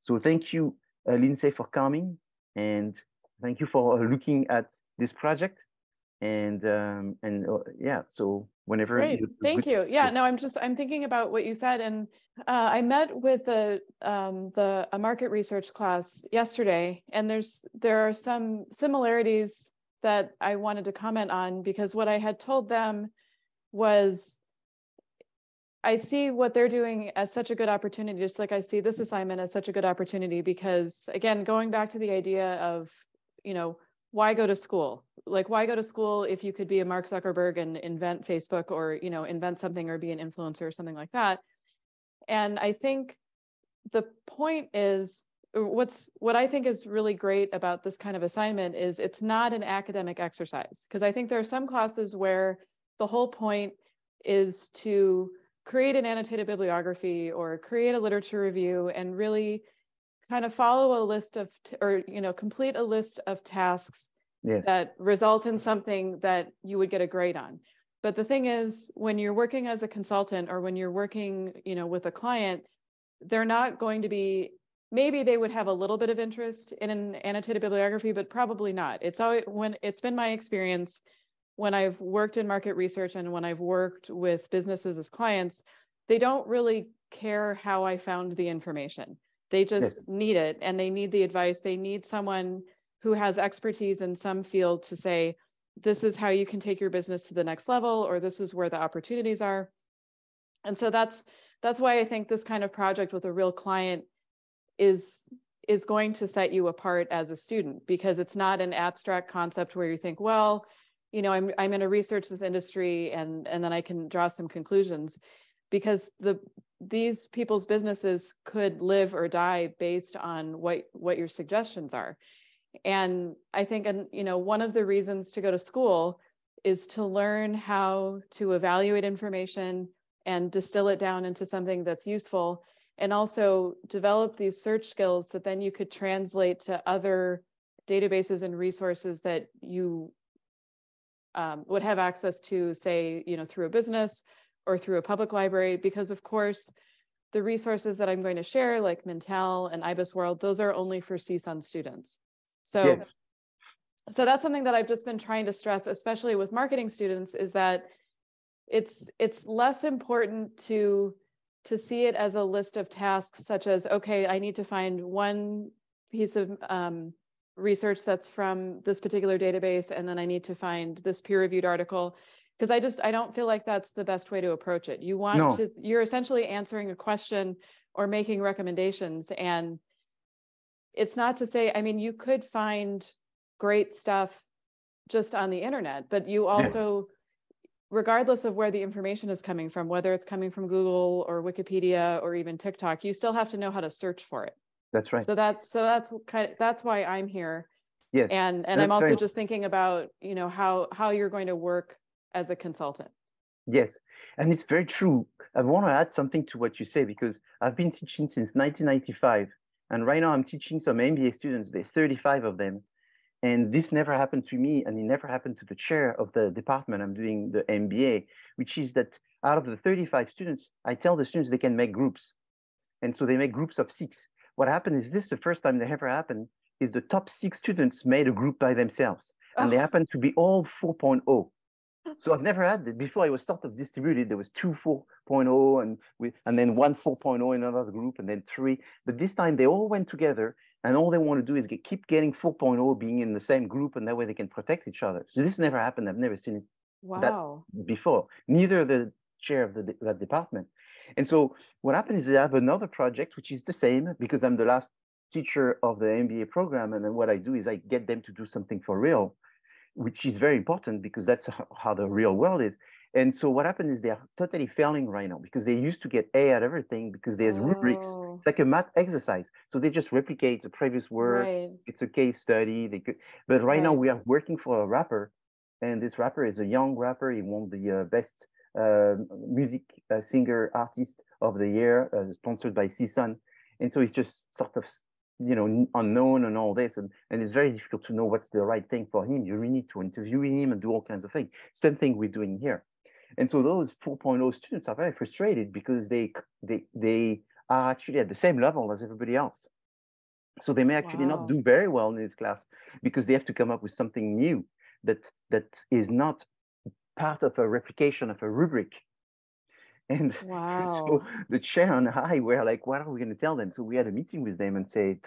So thank you, Lindsay, for coming, and thank you for looking at this project. And yeah, so whenever Great, thank you. Yeah, no, I'm thinking about what you said, and I met with a market research class yesterday, and there are some similarities that I wanted to comment on, because what I had told them was, I see what they're doing as such a good opportunity, just like I see this assignment as such a good opportunity, because again, going back to the idea of, why go to school? Like, why go to school if you could be a Mark Zuckerberg and invent Facebook, or, invent something, or be an influencer or something like that? And I think the point is, what I think is really great about this kind of assignment is it's not an academic exercise, because I think there are some classes where the whole point is to create an annotated bibliography or create a literature review and really kind of follow a list of, complete a list of tasks that result in something that you would get a grade on. But the thing is, when you're working as a consultant, or when you're working, with a client, they're not going to be, maybe they would have a little bit of interest in an annotated bibliography, but probably not. It's been my experience when I've worked in market research and when I've worked with businesses as clients, they don't really care how I found the information. They just need it, and they need the advice. They need someone who has expertise in some field to say, this is how you can take your business to the next level, or this is where the opportunities are. And so that's why I think this kind of project with a real client is going to set you apart as a student, because it's not an abstract concept where you think, well, I'm going to research this industry and then I can draw some conclusions, because these people's businesses could live or die based on what your suggestions are. And I think, one of the reasons to go to school is to learn how to evaluate information and distill it down into something that's useful, and also develop these search skills that then you could translate to other databases and resources that you would have access to, say, through a business or through a public library. Because of course, the resources that I'm going to share, like Mintel and IBIS World, those are only for CSUN students. So that's something that I've just been trying to stress, especially with marketing students, is that it's less important to see it as a list of tasks, such as, okay, I need to find one piece of research that's from this particular database, and then I need to find this peer-reviewed article, because I don't feel like that's the best way to approach it. You're essentially answering a question or making recommendations, and it's not to say, you could find great stuff just on the internet, but you also, regardless of where the information is coming from, whether it's coming from Google or Wikipedia or even TikTok, you still have to know how to search for it. That's right. So that's why I'm here. Yes. And I'm also just thinking about, how you're going to work as a consultant. Yes, and it's very true. I want to add something to what you say, because I've been teaching since 1995, and right now I'm teaching some MBA students. There's 35 of them, and this never happened to me, and it never happened to the chair of the department I'm doing the MBA, which is that out of the 35 students, I tell the students they can make groups, and so they make groups of 6. What happened is, this the first time that ever happened, is the top 6 students made a group by themselves, and they happened to be all 4.0. So I've never had that before. It was sort of distributed. There was 2 4.0 and then 1 4.0 in another group, and then 3. But this time they all went together, and all they want to do is keep getting 4.0 being in the same group, and that way they can protect each other. So this never happened. I've never seen that before. Neither the chair of that department. And so what happened is, I have another project which is the same, because I'm the last teacher of the MBA program, and then what I do is I get them to do something for real, which is very important, because that's how the real world is. And so what happened is, they are totally failing right now, because they used to get A at everything, because there's rubrics. It's like a math exercise. So they just replicate the previous work. It's a case study. But right now we are working for a rapper, and this rapper is a young rapper. He won the best music singer artist of the year, sponsored by CSUN. And so it's just sort of unknown and all this, and it's very difficult to know what's the right thing for him. You really need to interview him and do all kinds of things. Same thing we're doing here. And so those 4.0 students are very frustrated, because they are actually at the same level as everybody else. So they may actually not Wow. do very well in this class because they have to come up with something new that is not part of a replication of a rubric. And so Wow. the chair and I were like, what are we going to tell them? So we had a meeting with them and say,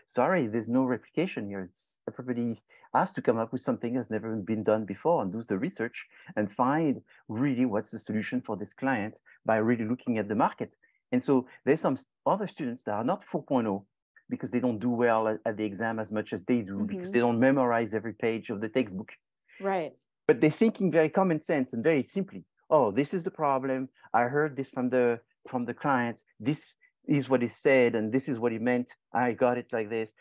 sorry, there's no replication here. Everybody has to come up with something that's never been done before and do the research and find really what's the solution for this client by really looking at the market. And so there's some other students that are not 4.0 because they don't do well at the exam as much as they do, because they don't memorize every page of the textbook. Right. But they're thinking very common sense and very simply. Oh, this is the problem. I heard this from the client. This is what he said, and this is what he meant. I got it like this.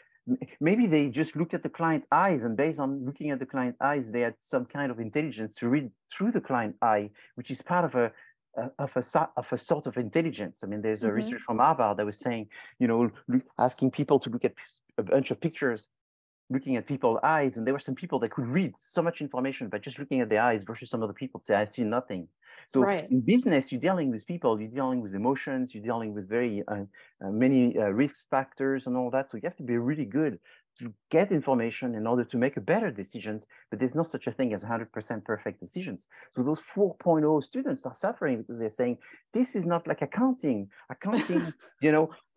Maybe they just looked at the client's eyes, and based on looking at the client's eyes, they had some kind of intelligence to read through the client's eye, which is part of a sort of intelligence. I mean, there's a research from Harvard that was saying, asking people to look at a bunch of pictures, looking at people's eyes, and there were some people that could read so much information by just looking at their eyes versus some other people say, I see nothing. So in business, you're dealing with people, you're dealing with emotions, you're dealing with very many risk factors and all that. So you have to be really good to get information in order to make a better decisions, but there's no such a thing as 100% perfect decisions. So those 4.0 students are suffering because they're saying, this is not like accounting. Accounting,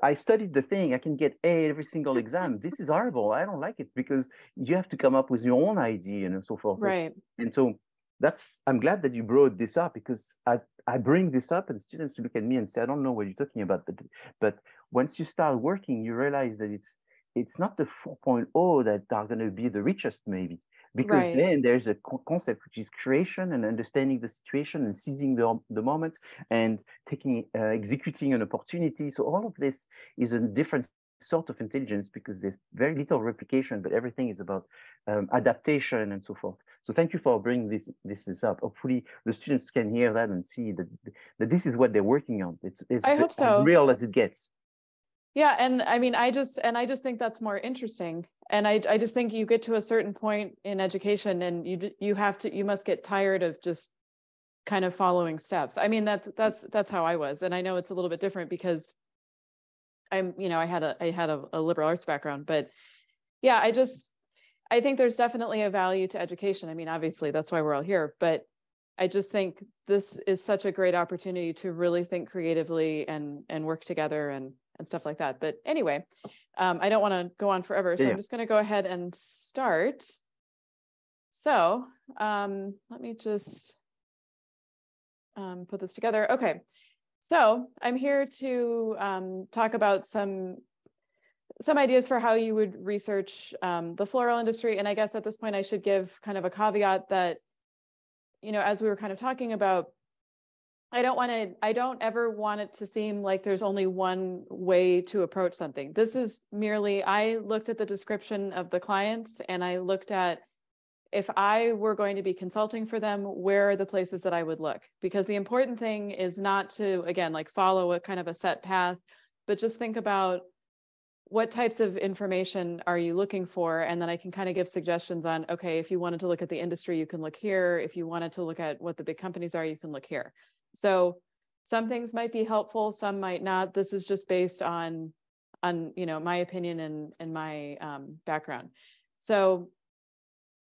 I studied the thing, I can get A every single exam. This is horrible. I don't like it because you have to come up with your own idea and so forth. Right. And so I'm glad that you brought this up, because I bring this up and students look at me and say, I don't know what you're talking about. But once you start working, you realize that it's not the 4.0 that are going to be the richest, maybe, because then there's a concept which is creation and understanding the situation and seizing the moment and executing an opportunity. So all of this is a different sort of intelligence, because there's very little replication, but everything is about adaptation and so forth. So thank you for bringing this up. Hopefully the students can hear that and see that this is what they're working on. It's I hope so. As real as it gets. Yeah, and I mean, I just think that's more interesting. And I just think you get to a certain point in education, and you must get tired of just kind of following steps. I mean, that's how I was, and I know it's a little bit different because I had a liberal arts background, but yeah, I think there's definitely a value to education. I mean, obviously that's why we're all here, but I just think this is such a great opportunity to really think creatively and work together and stuff like that. But anyway, I don't want to go on forever, so I'm just going to go ahead and start. So let me just put this together. Okay, so I'm here to talk about some ideas for how you would research the floral industry. And I guess at this point I should give kind of a caveat that, as we were kind of talking about, I don't ever want it to seem like there's only one way to approach something. This is merely, I looked at the description of the clients and I looked at, if I were going to be consulting for them, where are the places that I would look? Because the important thing is not to, again, like follow a kind of a set path, but just think about what types of information are you looking for? And then I can kind of give suggestions on, okay, if you wanted to look at the industry, you can look here. If you wanted to look at what the big companies are, you can look here. So some things might be helpful, some might not. This is just based on my opinion and my background. So,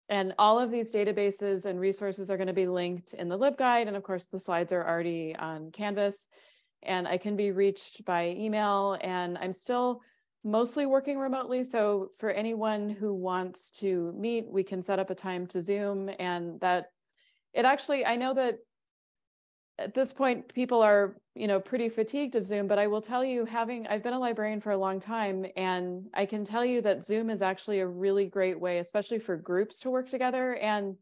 and all of these databases and resources are going to be linked in the LibGuide. And of course, the slides are already on Canvas, and I can be reached by email, and I'm still mostly working remotely. So for anyone who wants to meet, we can set up a time to Zoom. And that it actually, I know that at this point, people are, pretty fatigued of Zoom, but I will tell you, I've been a librarian for a long time, and I can tell you that Zoom is actually a really great way, especially for groups, to work together. And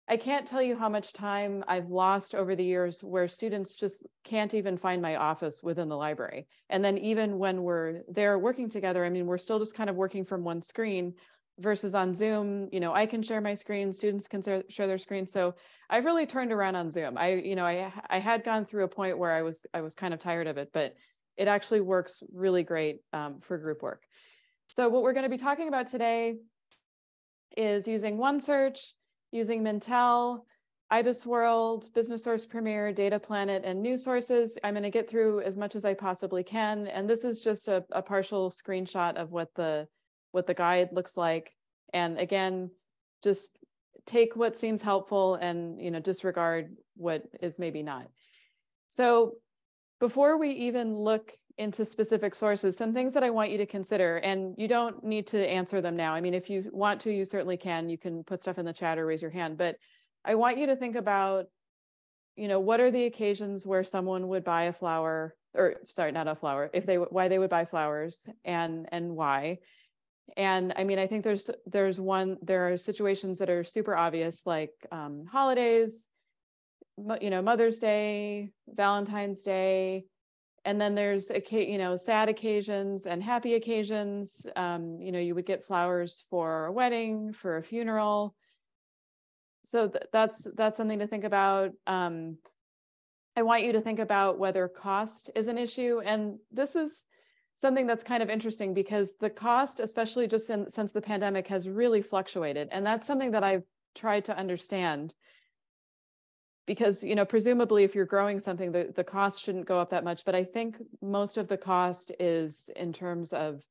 I can't tell you how much time I've lost over the years where students just can't even find my office within the library. And then even when we're there working together, I mean, we're still just kind of working from one screen, versus on Zoom, I can share my screen, students can share their screen. So I've really turned around on Zoom. I had gone through a point where I was kind of tired of it, but it actually works really great for group work. So what we're going to be talking about today is using OneSearch, using Mintel, IBIS World, Business Source Premier, Data Planet, and news sources. I'm going to get through as much as I possibly can. And this is just a partial screenshot of what the guide looks like. And again, just take what seems helpful and disregard what is maybe not. So before we even look into specific sources, some things that I want you to consider, and you don't need to answer them now. I mean, if you want to, you certainly can. You can put stuff in the chat or raise your hand, but I want you to think about, what are the occasions where someone would buy a flower, or sorry, not a flower, why they would buy flowers and why. And I mean, I think there are situations that are super obvious, like holidays, Mother's Day, Valentine's Day, and then there's sad occasions and happy occasions. You would get flowers for a wedding, for a funeral. So that's something to think about. I want you to think about whether cost is an issue, and this is something that's kind of interesting because the cost, especially just since the pandemic, has really fluctuated, and that's something that I've tried to understand. Because presumably if you're growing something, the cost shouldn't go up that much, but I think most of the cost is in terms of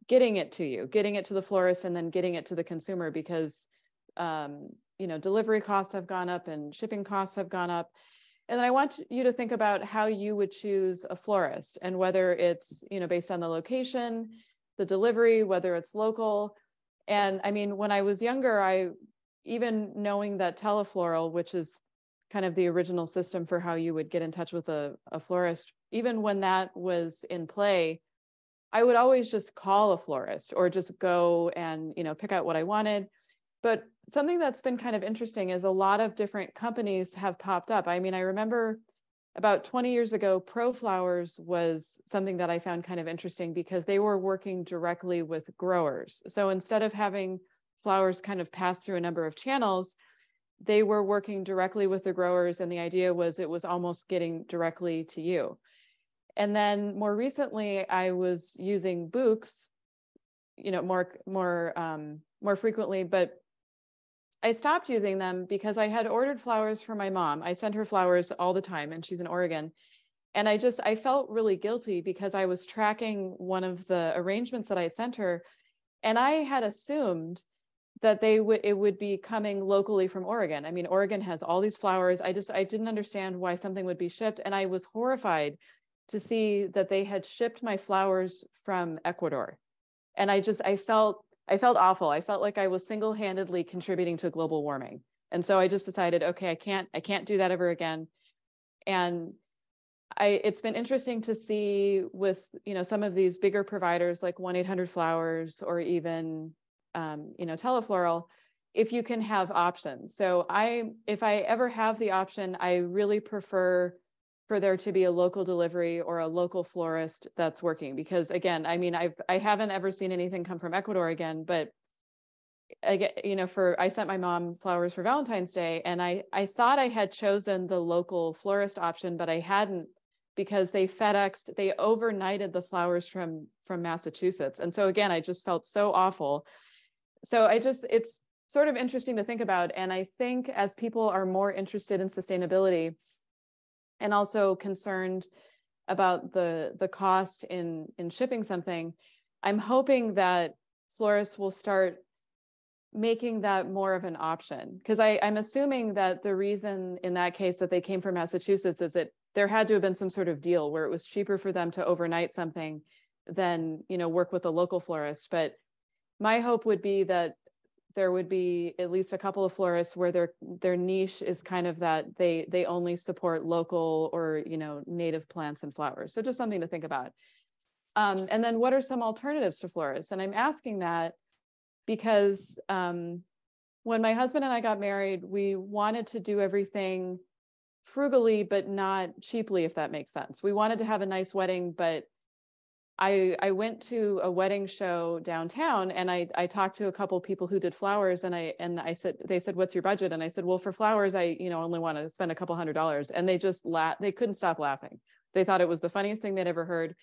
getting it to the florist, and then getting it to the consumer, because delivery costs have gone up and shipping costs have gone up. And then I want you to think about how you would choose a florist, and whether it's based on the location, the delivery, whether it's local. And I mean, when I was younger, even knowing that Telefloral, which is kind of the original system for how you would get in touch with a florist, even when that was in play, I would always just call a florist or just go and pick out what I wanted. But something that's been kind of interesting is a lot of different companies have popped up. I mean, I remember about 20 years ago, ProFlowers was something that I found kind of interesting because they were working directly with growers. So instead of having flowers kind of pass through a number of channels, they were working directly with the growers, and the idea was it was almost getting directly to you. And then more recently, I was using Books, more frequently, but I stopped using them because I had ordered flowers for my mom. I send her flowers all the time, and she's in Oregon. And I felt really guilty because I was tracking one of the arrangements that I had sent her, and I had assumed that it would be coming locally from Oregon. I mean, Oregon has all these flowers. I didn't understand why something would be shipped. And I was horrified to see that they had shipped my flowers from Ecuador. And I felt awful. I felt like I was single-handedly contributing to global warming. And so I just decided, okay, I can't do that ever again. And it's been interesting to see with, some of these bigger providers like 1-800-Flowers or even Telefloral, if you can have options. So if I ever have the option, I really prefer for there to be a local delivery or a local florist that's working, because again, I mean, I haven't ever seen anything come from Ecuador again, but again, I sent my mom flowers for Valentine's Day, and I thought I had chosen the local florist option, but I hadn't, because they overnighted the flowers from Massachusetts. And so again, I just felt so awful. So it's sort of interesting to think about. And I think as people are more interested in sustainability and also concerned about the cost in shipping something, I'm hoping that florists will start making that more of an option. Because I'm assuming that the reason in that case that they came from Massachusetts is that there had to have been some sort of deal where it was cheaper for them to overnight something than work with a local florist. But my hope would be that there would be at least a couple of florists where their niche is kind of that they only support local or native plants and flowers. So just something to think about. And then what are some alternatives to florists? And I'm asking that because when my husband and I got married, we wanted to do everything frugally but not cheaply, if that makes sense. We wanted to have a nice wedding, but I went to a wedding show downtown, and I talked to a couple of people who did flowers, and they said, what's your budget? And I said, well, for flowers, I only want to spend a couple $100. And they just they couldn't stop laughing. They thought it was the funniest thing they'd ever heard.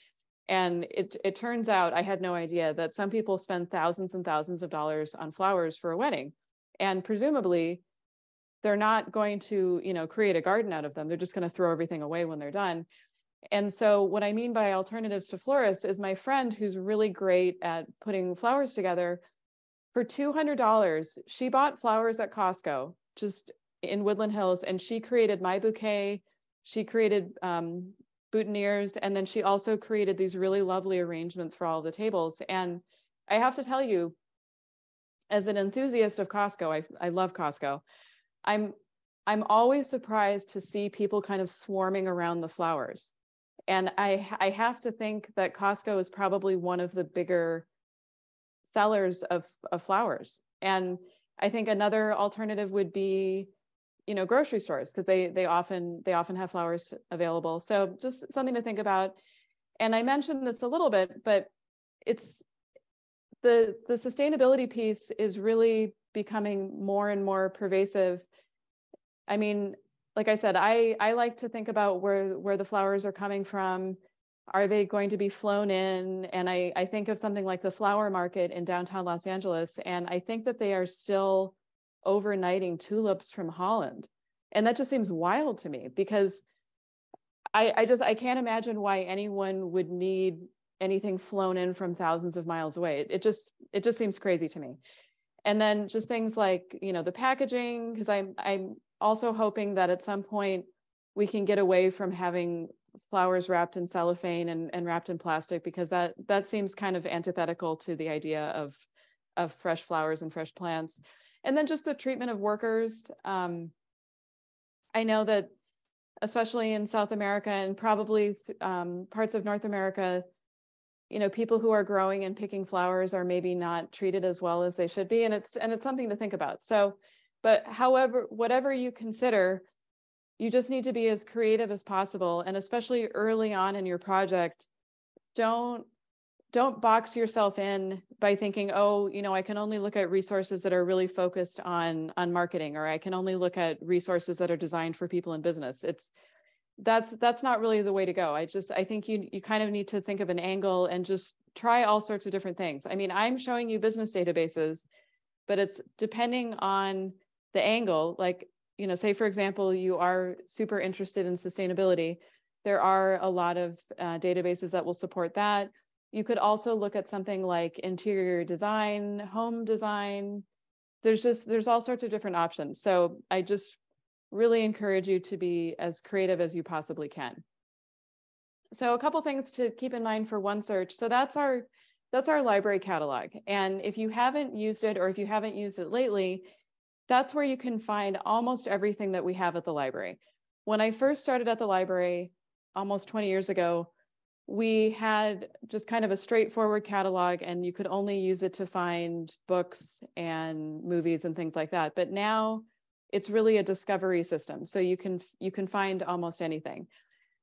And it turns out, I had no idea, that some people spend thousands and thousands of dollars on flowers for a wedding. And presumably they're not going to, create a garden out of them. They're just going to throw everything away when they're done. And so what I mean by alternatives to florists is my friend who's really great at putting flowers together. For $200, she bought flowers at Costco, just in Woodland Hills, and she created my bouquet. She created boutonnieres, and then she also created these really lovely arrangements for all the tables. And I have to tell you, as an enthusiast of Costco, I love Costco. I'm always surprised to see people kind of swarming around the flowers. And I have to think that Costco is probably one of the bigger sellers of flowers. And I think another alternative would be, grocery stores, because they often have flowers available. So just something to think about. And I mentioned this a little bit, but it's the sustainability piece is really becoming more and more pervasive. I mean, like I said, I like to think about where the flowers are coming from. Are they going to be flown in? And I think of something like the flower market in downtown Los Angeles, and I think that they are still overnighting tulips from Holland. And that just seems wild to me, because I can't imagine why anyone would need anything flown in from thousands of miles away. It just seems crazy to me. And then just things like, the packaging, because I'm also hoping that at some point we can get away from having flowers wrapped in cellophane and wrapped in plastic, because that seems kind of antithetical to the idea of fresh flowers and fresh plants. And then just the treatment of workers. I know that especially in South America and probably parts of North America, people who are growing and picking flowers are maybe not treated as well as they should be. And it's something to think about. So, but however, whatever you consider, you just need to be as creative as possible. And especially early on in your project, don't box yourself in by thinking, oh, I can only look at resources that are really focused on marketing, or I can only look at resources that are designed for people in business. That's not really the way to go. I think you kind of need to think of an angle and just try all sorts of different things. I mean, I'm showing you business databases, but it's depending on the angle. Like, say for example, you are super interested in sustainability. There are a lot of databases that will support that. You could also look at something like interior design, home design. There's all sorts of different options. So I just really encourage you to be as creative as you possibly can. So a couple things to keep in mind for OneSearch. So that's our library catalog. And if you haven't used it, or if you haven't used it lately, that's where you can find almost everything that we have at the library. When I first started at the library almost 20 years ago, we had just kind of a straightforward catalog, and you could only use it to find books and movies and things like that. But now it's really a discovery system. So you can find almost anything.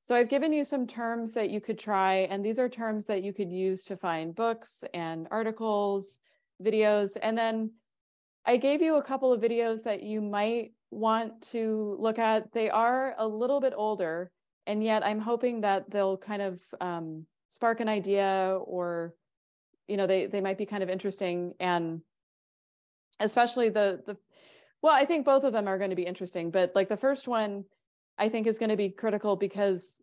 So I've given you some terms that you could try, and these are terms that you could use to find books and articles, videos. And then I gave you a couple of videos that you might want to look at. They are a little bit older, and yet I'm hoping that they'll kind of spark an idea, or, they might be kind of interesting. And especially well, I think both of them are going to be interesting, but like the first one, I think is going to be critical because,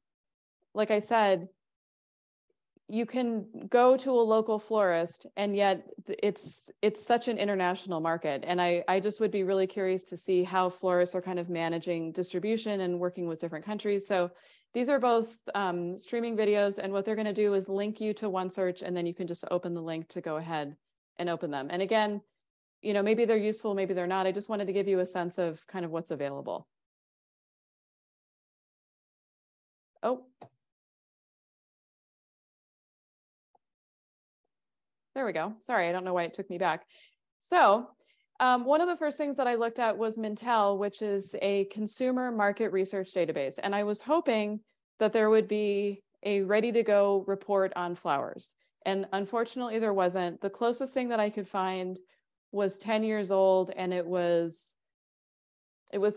like I said, you can go to a local florist, and yet it's such an international market. And I just would be really curious to see how florists are kind of managing distribution and working with different countries. So these are both streaming videos, and what they're going to do is link you to OneSearch, and then you can just open the link to go ahead and open them. And again, maybe they're useful, maybe they're not. I just wanted to give you a sense of kind of what's available. Oh. There we go. Sorry, I don't know why it took me back. So one of the first things that I looked at was Mintel, which is a consumer market research database. And I was hoping that there would be a ready-to-go report on flowers. And unfortunately, there wasn't. The closest thing that I could find was 10 years old, and it was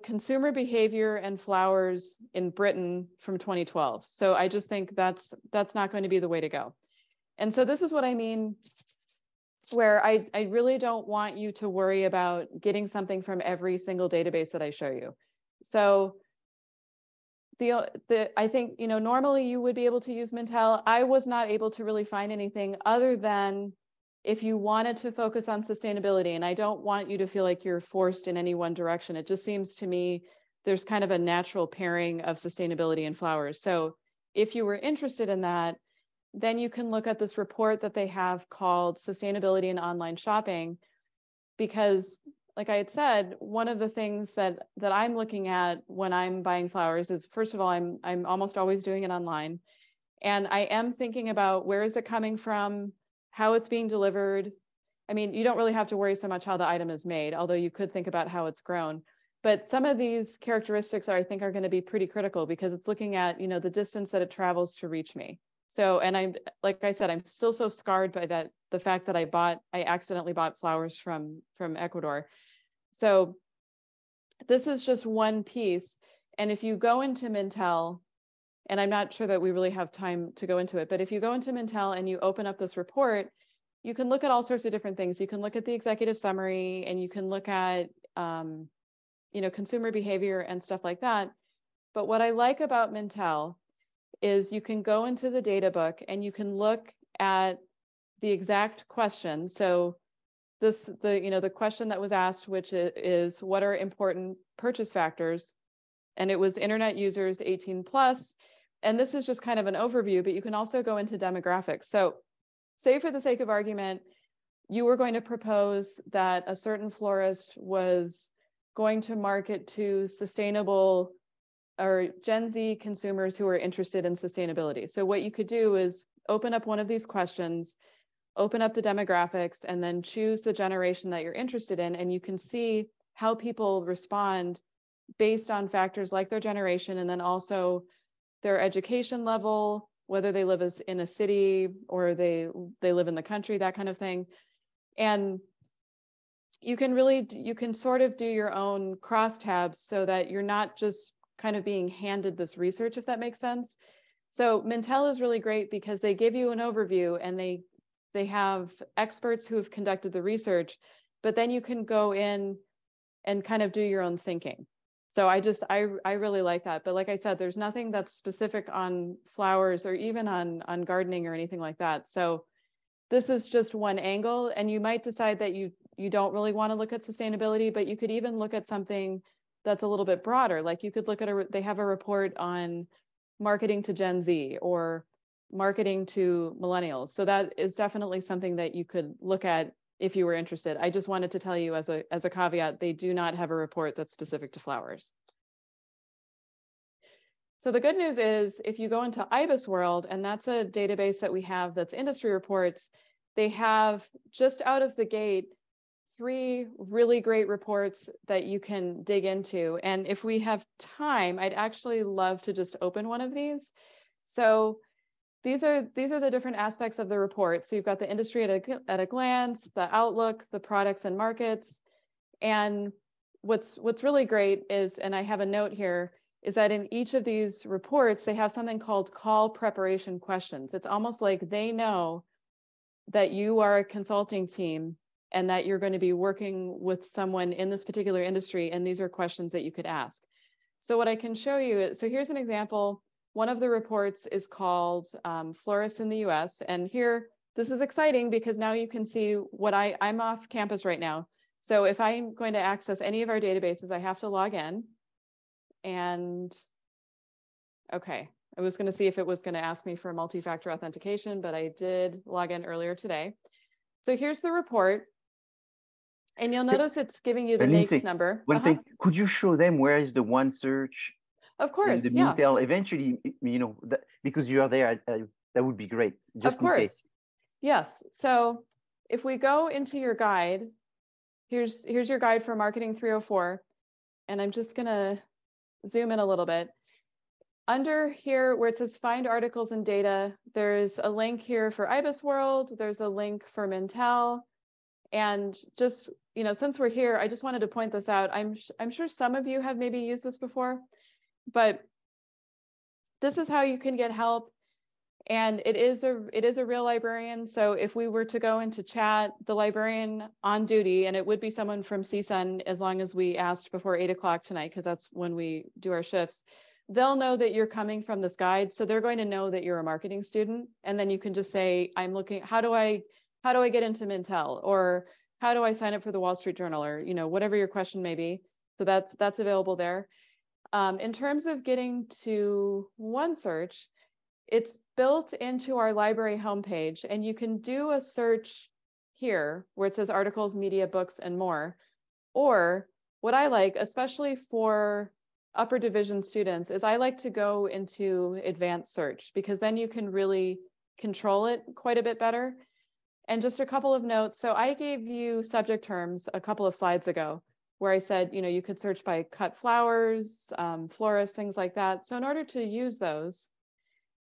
consumer behavior and flowers in Britain from 2012. So I just think that's not going to be the way to go. And so this is what I mean where I really don't want you to worry about getting something from every single database that I show you. So I think, normally you would be able to use Mintel. I was not able to really find anything other than if you wanted to focus on sustainability, and I don't want you to feel like you're forced in any one direction. It just seems to me there's kind of a natural pairing of sustainability and flowers. So if you were interested in that, then you can look at this report that they have called Sustainability in Online Shopping, because like I had said, one of the things that I'm looking at when I'm buying flowers is, first of all, I'm almost always doing it online. And I am thinking about where is it coming from, how it's being delivered. I mean, you don't really have to worry so much how the item is made, although you could think about how it's grown. But some of these characteristics I think are going to be pretty critical, because it's looking at, the distance that it travels to reach me. So, and like I said, I'm still so scarred by the fact that I accidentally bought flowers from Ecuador. So this is just one piece. And if you go into Mintel, and I'm not sure that we really have time to go into it, but if you go into Mintel and you open up this report, you can look at all sorts of different things. You can look at the executive summary, and you can look at, consumer behavior and stuff like that. But what I like about Mintel is you can go into the data book and you can look at the exact question. So the question that was asked, which is what are important purchase factors? And it was internet users 18 plus. And this is just kind of an overview, but you can also go into demographics. So say for the sake of argument, you were going to propose that a certain florist was going to market to sustainable or Gen Z consumers who are interested in sustainability. So what you could do is open up one of these questions, open up the demographics, and then choose the generation that you're interested in. And you can see how people respond based on factors like their generation, and then also their education level, whether they live in a city or they live in the country, that kind of thing. And you can sort of do your own crosstabs so that you're not just kind of being handed this research, if that makes sense. So Mintel is really great because they give you an overview, and they have experts who have conducted the research, but then you can go in and kind of do your own thinking. So I really like that. But like I said, there's nothing that's specific on flowers or even on gardening or anything like that. So this is just one angle, and you might decide that you don't really want to look at sustainability, but you could even look at something that's a little bit broader. Like you could look at they have a report on marketing to Gen Z or marketing to millennials. So that is definitely something that you could look at if you were interested. I just wanted to tell you as a caveat, they do not have a report that's specific to flowers. So the good news is if you go into IBIS World, and that's a database that we have that's industry reports, they have just out of the gate 3 really great reports that you can dig into. And if we have time, I'd actually love to just open one of these. So these are the different aspects of the report. So you've got the industry at a glance, the outlook, the products and markets. And what's really great is, and I have a note here, is that in each of these reports, they have something called call preparation questions. It's almost like they know that you are a consulting team and that you're going to be working with someone in this particular industry, and these are questions that you could ask. So what I can show you, so here's an example. One of the reports is called Florists in the US. And here, this is exciting because now you can see what I'm off campus right now. So if I'm going to access any of our databases, I have to log in. And okay, I was going to see if it was going to ask me for multi-factor authentication, but I did log in earlier today. So here's the report. And you'll notice it's giving you the NAICS number. One thing, could you show them where is the one search? Of course, the Mintel, eventually, because you are there, that would be great. Just of course. Yes. So if we go into your guide, here's your guide for Marketing 304. And I'm just going to zoom in a little bit. Under here where it says find articles and data, there's a link here for IBIS World. There's a link for Mintel. And just, since we're here, I just wanted to point this out. I'm sure some of you have maybe used this before, but this is how you can get help. And it is a real librarian. So if we were to go into chat, the librarian on duty, and it would be someone from CSUN as long as we asked before 8 o'clock tonight, because that's when we do our shifts, they'll know that you're coming from this guide. So they're going to know that you're a marketing student. And then you can just say, I'm looking, how do I get into Mintel? Or how do I sign up for the Wall Street Journal? Or, whatever your question may be. So that's available there. In terms of getting to OneSearch, it's built into our library homepage, and you can do a search here where it says articles, media, books, and more. Or what I like, especially for upper division students, is I like to go into advanced search, because then you can really control it quite a bit better. And just a couple of notes. So I gave you subject terms a couple of slides ago where I said, you could search by cut flowers, florists, things like that. So in order to use those,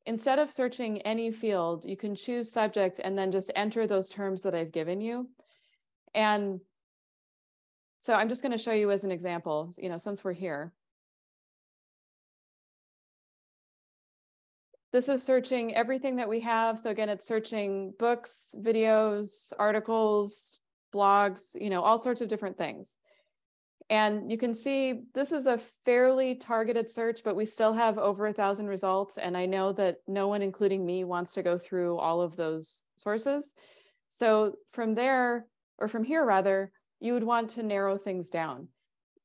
instead of searching any field, you can choose subject and then just enter those terms that I've given you. And so I'm just going to show you as an example, since we're here. This is searching everything that we have. So again, it's searching books, videos, articles, blogs, all sorts of different things. And you can see this is a fairly targeted search, but we still have over 1,000 results. And I know that no one, including me, wants to go through all of those sources. So from there, or from here rather, you would want to narrow things down.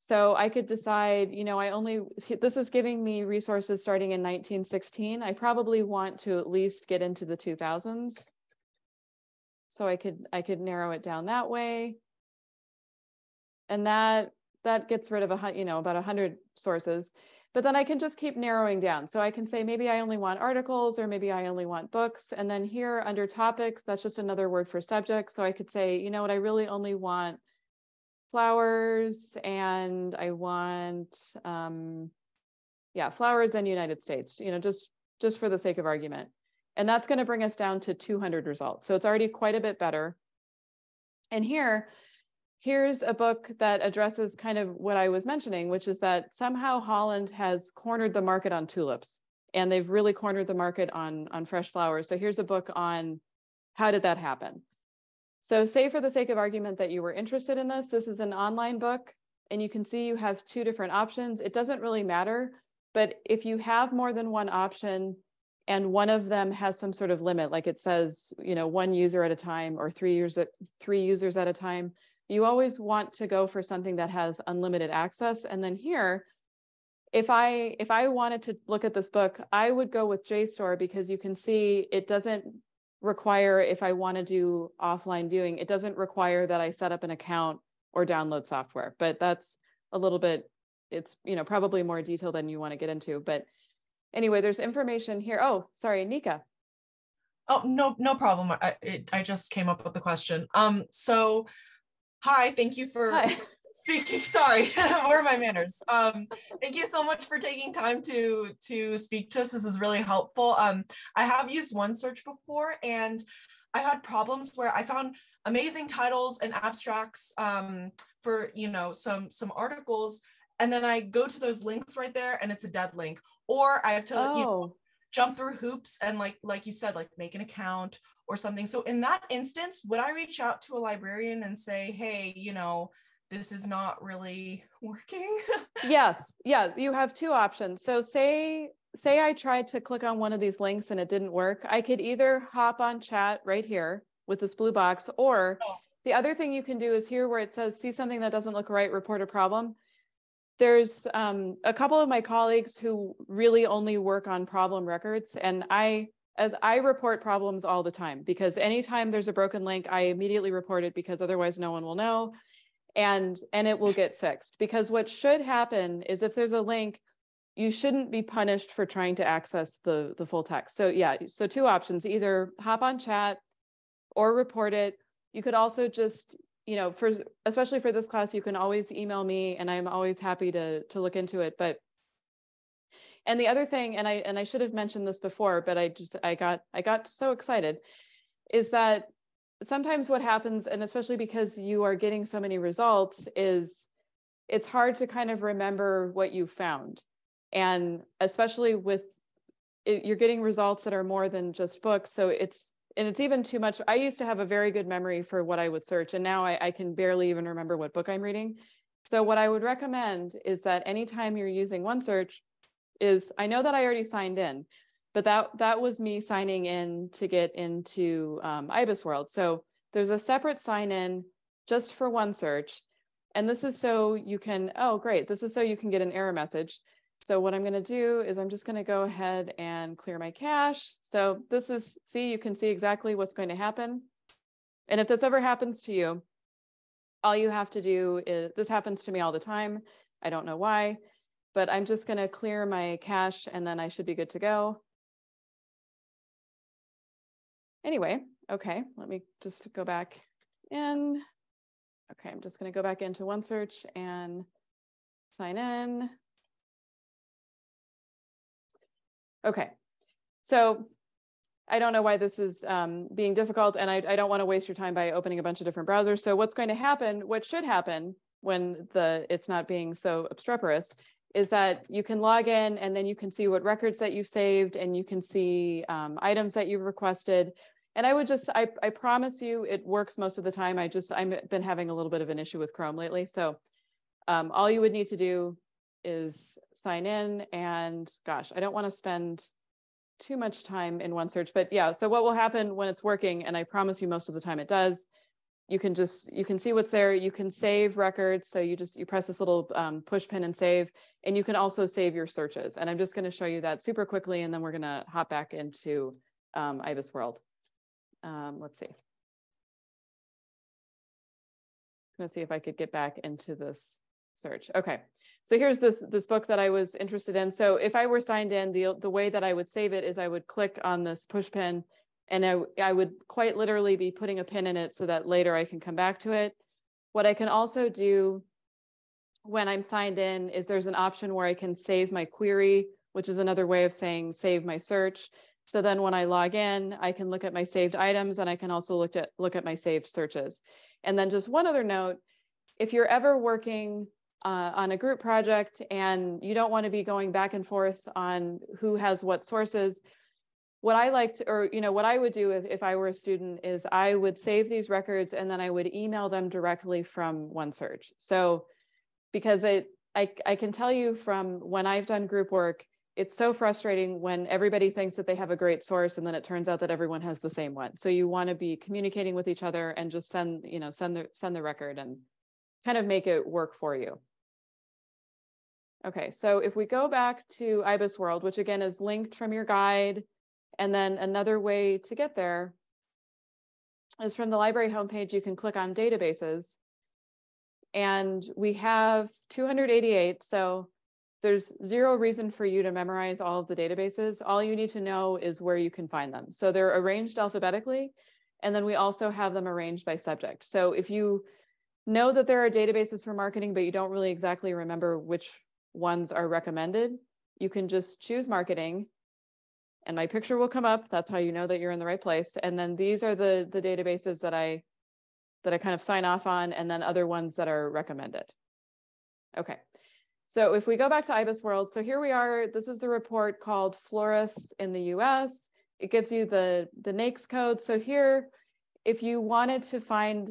So I could decide, this is giving me resources starting in 1916. I probably want to at least get into the 2000s. So I could narrow it down that way. And that gets rid of about 100 sources, but then I can just keep narrowing down. So I can say, maybe I only want articles, or maybe I only want books. And then here under topics, that's just another word for subject. So I could say, I really only want flowers, and I want, flowers in the United States, just for the sake of argument. And that's going to bring us down to 200 results. So it's already quite a bit better. And here's a book that addresses kind of what I was mentioning, which is that somehow Holland has cornered the market on tulips, and they've really cornered the market on fresh flowers. So here's a book on how did that happen. So say for the sake of argument that you were interested in this is an online book, and you can see you have 2 different options. It doesn't really matter, but if you have more than one option and one of them has some sort of limit, like it says, 1 user at a time or 3 users at a time, you always want to go for something that has unlimited access. And then here, if I wanted to look at this book, I would go with JSTOR, because you can see it doesn't require, if I want to do offline viewing, it doesn't require that I set up an account or download software. But that's a little bit, it's probably more detail than you want to get into. But anyway, there's information here. Oh, sorry, Nika. Oh, no problem. I just came up with the question. So hi, thank you for speaking. Sorry, where are my manners? Thank you so much for taking time to speak to us. This is really helpful. I have used OneSearch before, and I had problems where I found amazing titles and abstracts for some articles, and then I go to those links right there, and it's a dead link, or I have to jump through hoops and like you said, like make an account or something. So in that instance, would I reach out to a librarian and say, hey, this is not really working? Yes, you have 2 options. So say I tried to click on one of these links and it didn't work. I could either hop on chat right here with this blue box, or the other thing you can do is here where it says, see something that doesn't look right, report a problem. There's a couple of my colleagues who really only work on problem records, and I report problems all the time, because anytime there's a broken link, I immediately report it, because otherwise no one will know, and it will get fixed. Because what should happen is, if there's a link, you shouldn't be punished for trying to access the full text. So so 2 options: either hop on chat or report it. You could also just, especially for this class, you can always email me, and I'm always happy to look into it. And the other thing, and I should have mentioned this before, but I got so excited, is that sometimes what happens, and especially because you are getting so many results, is it's hard to kind of remember what you found. And especially with you're getting results that are more than just books. So it's even too much. I used to have a very good memory for what I would search, and now I can barely even remember what book I'm reading. So what I would recommend is that anytime you're using OneSearch is, I know that I already signed in, but that was me signing in to get into IBIS World. So there's a separate sign in just for OneSearch. And this is so you can, oh, great. This is so you can get an error message. So what I'm going to do is I'm just going to go ahead and clear my cache. So this is, see, you can see exactly what's going to happen. And if this ever happens to you, all you have to do is, this happens to me all the time. I don't know why, but I'm just going to clear my cache and then I should be good to go. Anyway, okay, let me just go back in. Okay, I'm just going to go back into OneSearch and sign in. Okay, so I don't know why this is being difficult, and I don't want to waste your time by opening a bunch of different browsers. So what's going to happen, what should happen when it's not being so obstreperous, is that you can log in and then you can see what records that you've saved and you can see items that you've requested. And I would just, I promise you it works most of the time. I've been having a little bit of an issue with Chrome lately. So all you would need to do is sign in, and gosh, I don't want to spend too much time in OneSearch, but yeah, so what will happen when it's working, and I promise you most of the time it does, you can see what's there, you can save records. So you press this little push pin and save, and you can also save your searches. And I'm just going to show you that super quickly, and then we're going to hop back into IBIS World. Let's see. I'm going to see if I could get back into this search. Okay, so here's this book that I was interested in. So if I were signed in, the way that I would save it is I would click on this push pin, and I would quite literally be putting a pin in it so that later I can come back to it. What I can also do when I'm signed in is there's an option where I can save my query, which is another way of saying save my search. So then when I log in, I can look at my saved items, and I can also look at my saved searches. And then just one other note, if you're ever working on a group project and you don't want to be going back and forth on who has what sources, what I liked, or what I would do if I were a student is I would save these records and then I would email them directly from OneSearch. So because I can tell you from when I've done group work, it's so frustrating when everybody thinks that they have a great source and then it turns out that everyone has the same one. So you want to be communicating with each other and just send the record and kind of make it work for you. Okay, so if we go back to IBIS World, which again is linked from your guide, and then another way to get there is from the library homepage. You can click on databases, and we have 288. So there's zero reason for you to memorize all of the databases. All you need to know is where you can find them. So they're arranged alphabetically, and then we also have them arranged by subject. So if you know that there are databases for marketing, but you don't really exactly remember which ones are recommended, you can just choose marketing, and my picture will come up. That's how you know that you're in the right place. And then these are the databases that I kind of sign off on, and then other ones that are recommended. Okay. So if we go back to IBIS World, so here we are. This is the report called Florists in the US. It gives you the NAICS code. So here, if you wanted to find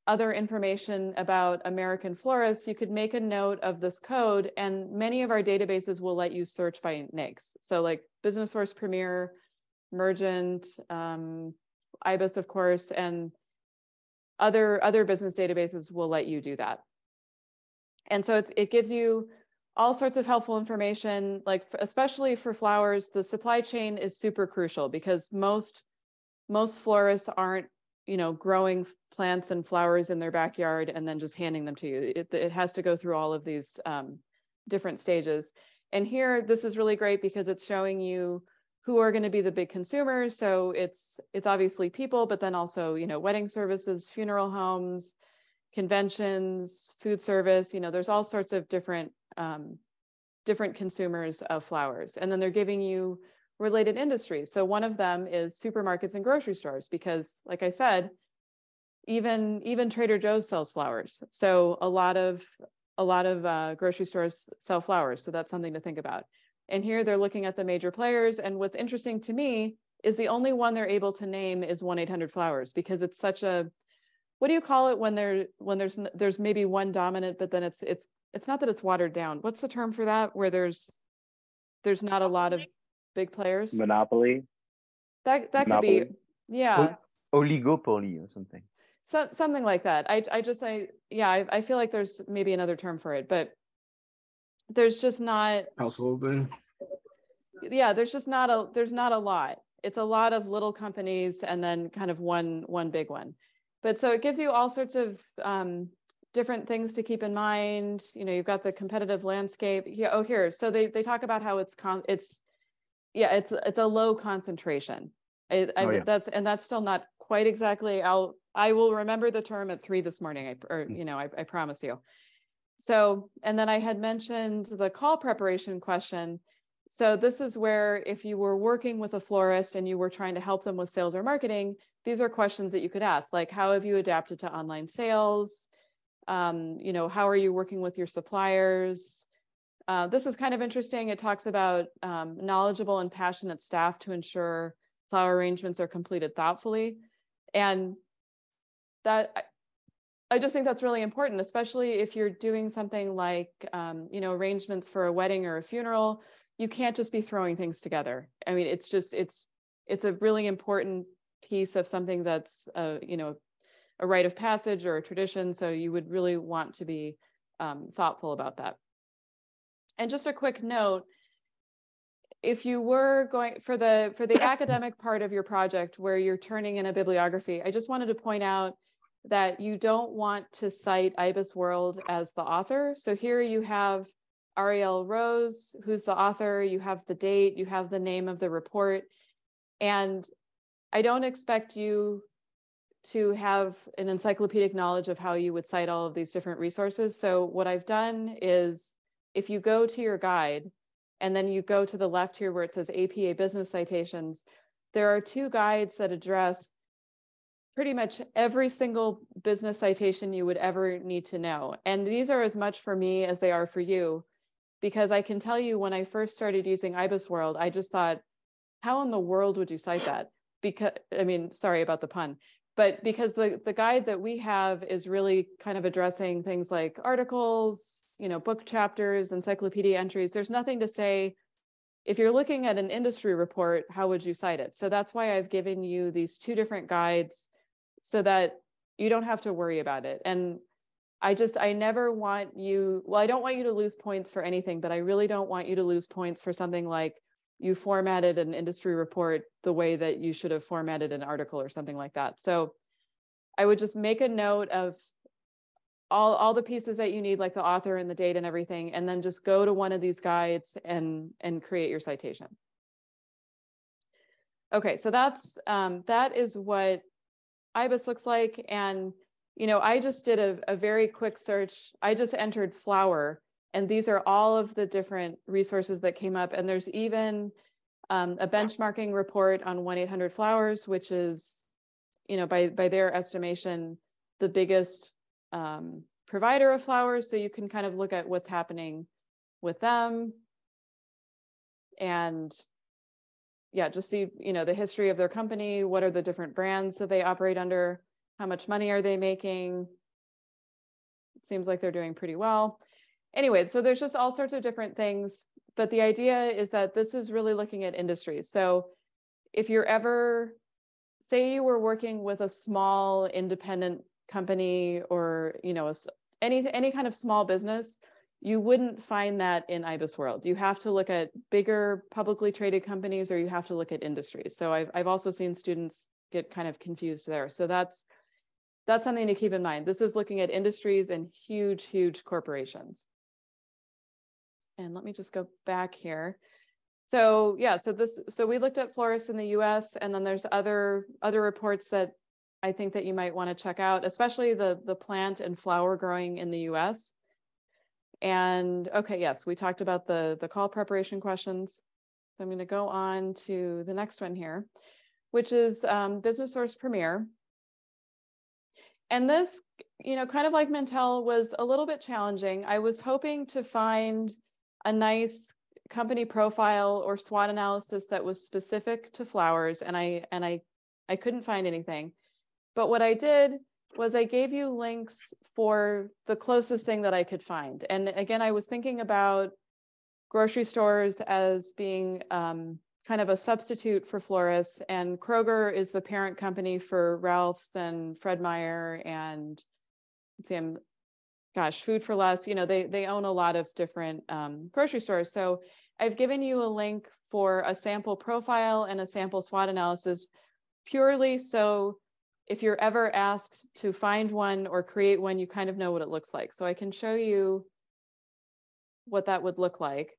other information about American florists, you could make a note of this code, and many of our databases will let you search by NAICS. So like Business Source Premier, Mergent, IBIS, of course, and other business databases will let you do that. And so it gives you all sorts of helpful information, like especially for flowers. The supply chain is super crucial because most florists aren't growing plants and flowers in their backyard and then just handing them to you. It has to go through all of these different stages. And here, this is really great because it's showing you who are going to be the big consumers. So it's obviously people, but then also, wedding services, funeral homes, conventions, food service, there's all sorts of different consumers of flowers. And then they're giving you related industries. So one of them is supermarkets and grocery stores, because like I said, even Trader Joe's sells flowers. So a lot of grocery stores sell flowers. So that's something to think about. And here they're looking at the major players. And what's interesting to me is the only one they're able to name is 1-800-Flowers, because it's such a, what do you call it when there's maybe one dominant, but then it's not that it's watered down. What's the term for that? Where there's not a lot of big players. Monopoly. That could Monopoly. be, yeah. Oligopoly or something. Something like that. I feel like there's maybe another term for it, but there's just not household thing. Yeah, there's not a lot. It's a lot of little companies and then kind of one big one. But so it gives you all sorts of different things to keep in mind. You know, you've got the competitive landscape. Yeah, here. So they talk about how it's a low concentration. That's still not quite exactly. I will remember the term at 3 this morning. I promise you. So, and then I had mentioned the call preparation question. So this is where if you were working with a florist and you were trying to help them with sales or marketing, these are questions that you could ask, like how have you adapted to online sales? How are you working with your suppliers? This is kind of interesting. It talks about knowledgeable and passionate staff to ensure flower arrangements are completed thoughtfully. And that, I just think that's really important, especially if you're doing something like, arrangements for a wedding or a funeral. You can't just be throwing things together. I mean, it's a really important piece of something that's, a rite of passage or a tradition. So you would really want to be thoughtful about that. And just a quick note, if you were going for the academic part of your project where you're turning in a bibliography, I just wanted to point out that you don't want to cite IBIS World as the author. So here you have Ariel Rose, who's the author, you have the date, you have the name of the report. And I don't expect you to have an encyclopedic knowledge of how you would cite all of these different resources. So what I've done is if you go to your guide and then you go to the left here where it says APA Business Citations, there are 2 guides that address pretty much every single business citation you would ever need to know. And these are as much for me as they are for you, because I can tell you when I first started using IBIS World, I just thought, how in the world would you cite that? Because, I mean, sorry about the pun, but because the guide that we have is really kind of addressing things like articles, book chapters, encyclopedia entries. There's nothing to say, if you're looking at an industry report, how would you cite it? So that's why I've given you these 2 different guides so that you don't have to worry about it. And I never want you, I don't want you to lose points for anything, but I really don't want you to lose points for something like you formatted an industry report the way that you should have formatted an article or something like that. So I would just make a note of all the pieces that you need, like the author and the date and everything, and then just go to one of these guides and create your citation. Okay, so that is what IBIS looks like. And I just did a very quick search. I just entered flower, and these are all of the different resources that came up. And there's even a benchmarking report on 1-800-Flowers, which is, by their estimation, the biggest provider of flowers. So you can kind of look at what's happening with them. And yeah, just see, the history of their company. What are the different brands that they operate under? How much money are they making? It seems like they're doing pretty well. Anyway, so there's just all sorts of different things, but the idea is that this is really looking at industries. So if you're ever, say you were working with a small independent company or, any kind of small business, you wouldn't find that in IBIS World. You have to look at bigger publicly traded companies, or you have to look at industries. So I've also seen students get kind of confused there. So that's something to keep in mind. This is looking at industries and huge, huge corporations. And let me just go back here. So yeah, so we looked at florists in the US, and then there's other reports that I think that you might want to check out, especially the plant and flower growing in the US. And okay, yes, we talked about the call preparation questions. So I'm going to go on to the next one here, which is Business Source Premier. And this, kind of like Mintel, was a little bit challenging. I was hoping to find a nice company profile or SWOT analysis that was specific to flowers, and I couldn't find anything. But what I did was I gave you links for the closest thing that I could find. And again, I was thinking about grocery stores as being kind of a substitute for florists, and Kroger is the parent company for Ralph's and Fred Meyer and Food for Less. You know, they own a lot of different grocery stores. So I've given you a link for a sample profile and a sample SWOT analysis, purely so if you're ever asked to find one or create one, you kind of know what it looks like. So I can show you what that would look like.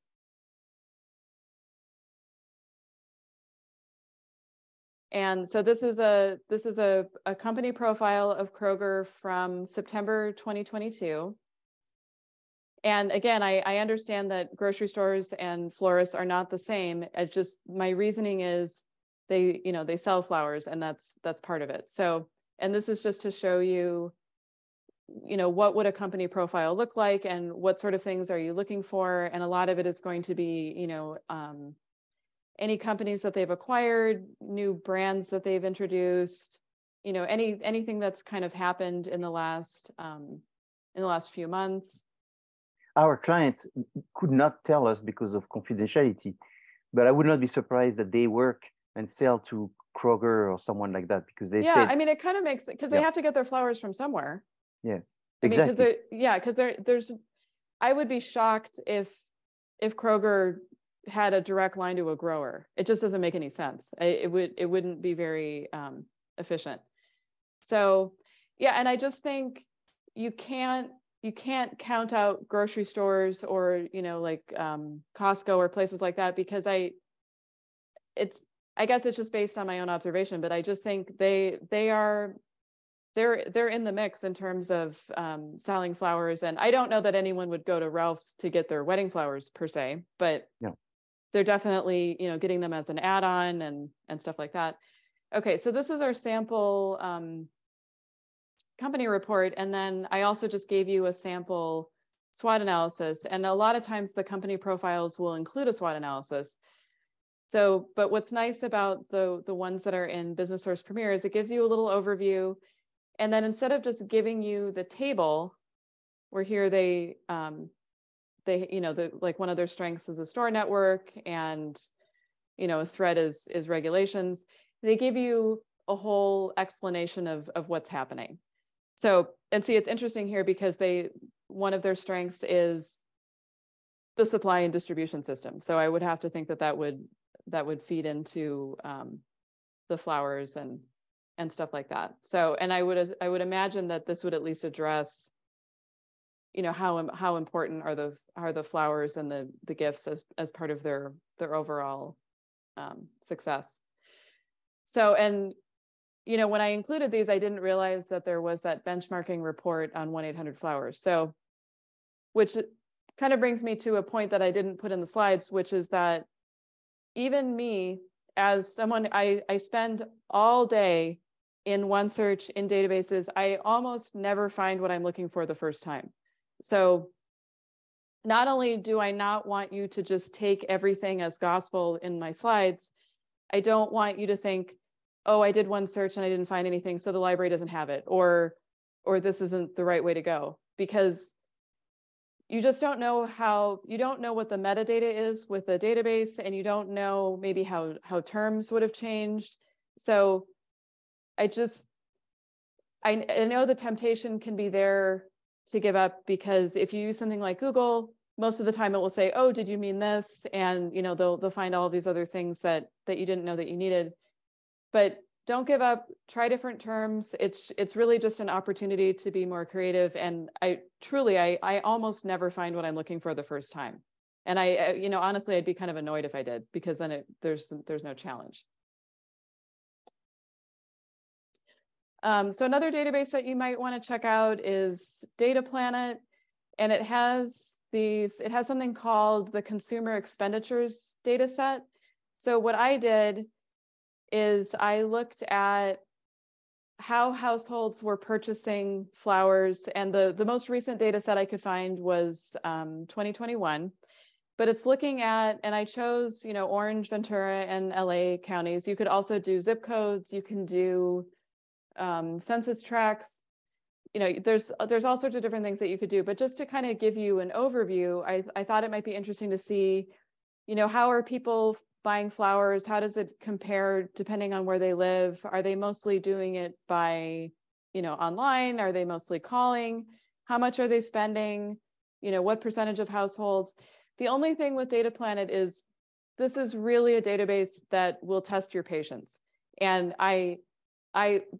And so this is a company profile of Kroger from September 2022. And again, I understand that grocery stores and florists are not the same. It's just my reasoning is they sell flowers, and that's part of it. So, and this is just to show you, what would a company profile look like and what sort of things are you looking for? And a lot of it is going to be, any companies that they've acquired, new brands that they've introduced, anything that's kind of happened in the last few months. Our clients could not tell us because of confidentiality, but I would not be surprised that they work and sell to Kroger or someone like that, because they I mean, it kind of makes, because they have to get their flowers from somewhere. Yes, exactly. Because there's, I would be shocked if Kroger had a direct line to a grower. It just doesn't make any sense. It wouldn't be very efficient. So yeah, and I just think you can't count out grocery stores or like Costco or places like that, because I guess it's just based on my own observation, but I just think they're in the mix in terms of selling flowers. And I don't know that anyone would go to Ralph's to get their wedding flowers per se, but they're definitely getting them as an add-on and stuff like that. Okay, so this is our sample company report, and then I also just gave you a sample SWOT analysis, and a lot of times the company profiles will include a SWOT analysis. So, but what's nice about the ones that are in Business Source Premier is it gives you a little overview, and then instead of just giving you the table, where here they like one of their strengths is a store network, and a threat is regulations, they give you a whole explanation of what's happening. So, and see, it's interesting here because one of their strengths is the supply and distribution system. So I would have to think that would feed into the flowers and stuff like that. So, and I would imagine that this would at least address, how important are the flowers and the gifts as part of their overall success. So, and when I included these, I didn't realize that there was that benchmarking report on 1-800-Flowers. So, which kind of brings me to a point that I didn't put in the slides, which is that even me, as someone, I spend all day in OneSearch, in databases, I almost never find what I'm looking for the first time. So not only do I not want you to just take everything as gospel in my slides, I don't want you to think, oh, I did one search and I didn't find anything, so the library doesn't have it, or this isn't the right way to go, because you just don't know what the metadata is with the database, and you don't know maybe how terms would have changed. So I know the temptation can be there to give up, because if you use something like Google, most of the time it will say, oh, did you mean this? And they'll find all of these other things that you didn't know that you needed. But don't give up, try different terms. It's really just an opportunity to be more creative. And I almost never find what I'm looking for the first time. And honestly, I'd be kind of annoyed if I did, because then there's no challenge. So another database that you might want to check out is Data Planet, and it has something called the Consumer Expenditures data set. So what I did is I looked at how households were purchasing flowers, and the most recent data set I could find was 2021. but it's looking at, and I chose, you know, Orange, Ventura, and LA counties. You could also do zip codes. You can do census tracts. You know, there's all sorts of different things that you could do, but just to kind of give you an overview, I thought it might be interesting to see, you know, how are people buying flowers? How does it compare depending on where they live? Are they mostly doing it by, you know, online? Are they mostly calling? How much are they spending? You know, what percentage of households? The only thing with Data Planet is this is really a database that will test your patience. And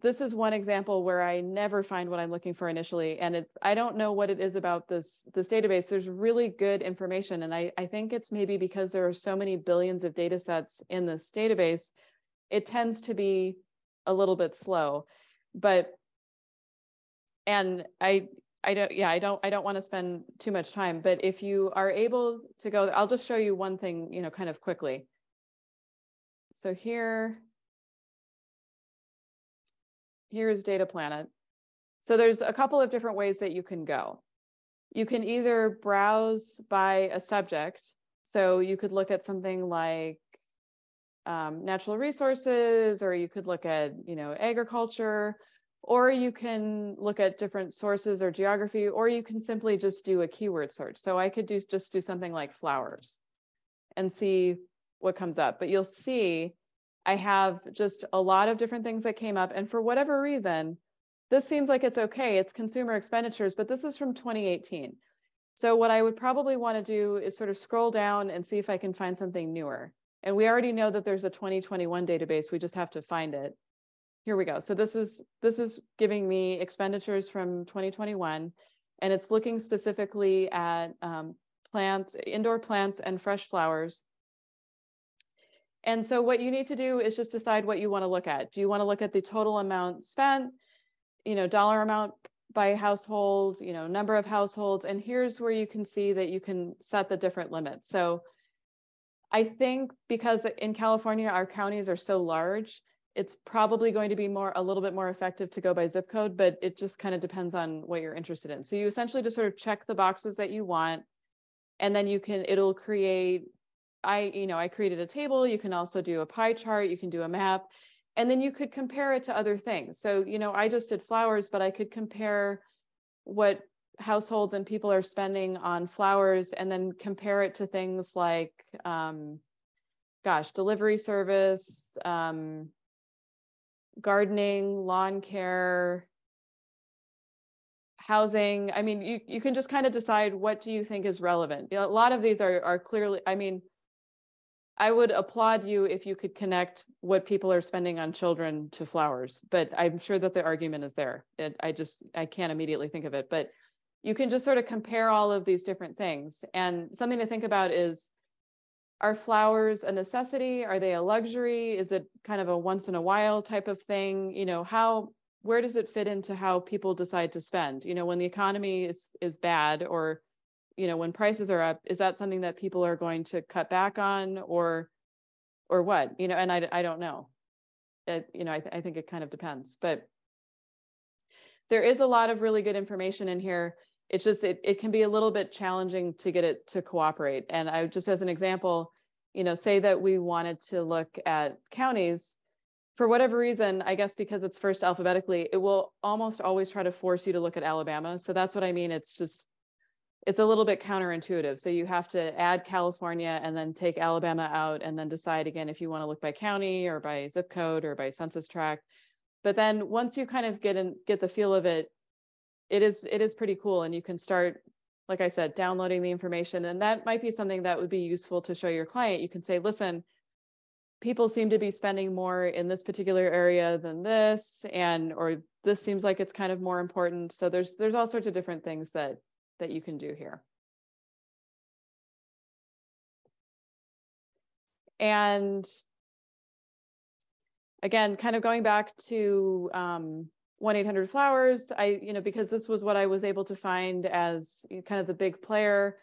this is one example where I never find what I'm looking for initially. And I don't know what it is about this database. There's really good information. And I think it's maybe because there are so many billions of data sets in this database, it tends to be a little bit slow. And I don't want to spend too much time, but if you are able to go, I'll just show you one thing, you know, kind of quickly. So here's Data Planet. So there's a couple of different ways that you can go. You can either browse by a subject. So you could look at something like natural resources, or you could look at, you know, agriculture, or you can look at different sources or geography, or you can simply just do a keyword search. So I could just do something like flowers and see what comes up. But you'll see I have just a lot of different things that came up. And for whatever reason, this seems like it's okay. It's consumer expenditures, but this is from 2018. So what I would probably want to do is sort of scroll down and see if I can find something newer. And we already know that there's a 2021 database. We just have to find it. Here we go. So this is giving me expenditures from 2021, and it's looking specifically at plants, indoor plants and fresh flowers. And so what you need to do is just decide what you want to look at. Do you want to look at the total amount spent, you know, dollar amount by household, you know, number of households? And here's where you can see that you can set the different limits. So I think because in California, our counties are so large, it's probably going to be a little bit more effective to go by zip code, but it just kind of depends on what you're interested in. So you essentially just sort of check the boxes that you want, and then it'll create, I created a table. You can also do a pie chart, you can do a map, and then you could compare it to other things. So, you know, I just did flowers, but I could compare what households and people are spending on flowers, and then compare it to things like, delivery service, gardening, lawn care, housing. I mean, you can just kind of decide what do you think is relevant. You know, a lot of these are clearly, I mean, I would applaud you if you could connect what people are spending on children to flowers, but I'm sure that the argument is there. I can't immediately think of it, but you can just sort of compare all of these different things. And something to think about is, are flowers a necessity? Are they a luxury? Is it kind of a once in a while type of thing? You know, where does it fit into how people decide to spend? You know, when the economy is bad, or, you know, when prices are up, is that something that people are going to cut back on, or what? You know, and I don't know. You know, I think it kind of depends, but there is a lot of really good information in here. It's just, it can be a little bit challenging to get it to cooperate. And I just, as an example, you know, say that we wanted to look at counties. For whatever reason, I guess because it's first alphabetically, it will almost always try to force you to look at Alabama. So that's what I mean. It's a little bit counterintuitive. So you have to add California and then take Alabama out, and then decide again if you want to look by county or by zip code or by census tract. But then once you kind of get the feel of it, it is pretty cool. And you can start, like I said, downloading the information. And that might be something that would be useful to show your client. You can say, listen, people seem to be spending more in this particular area than this, or this seems like it's kind of more important. So there's all sorts of different things that you can do here. And again, kind of going back to 1-800-Flowers, because this was what I was able to find as kind of the big player,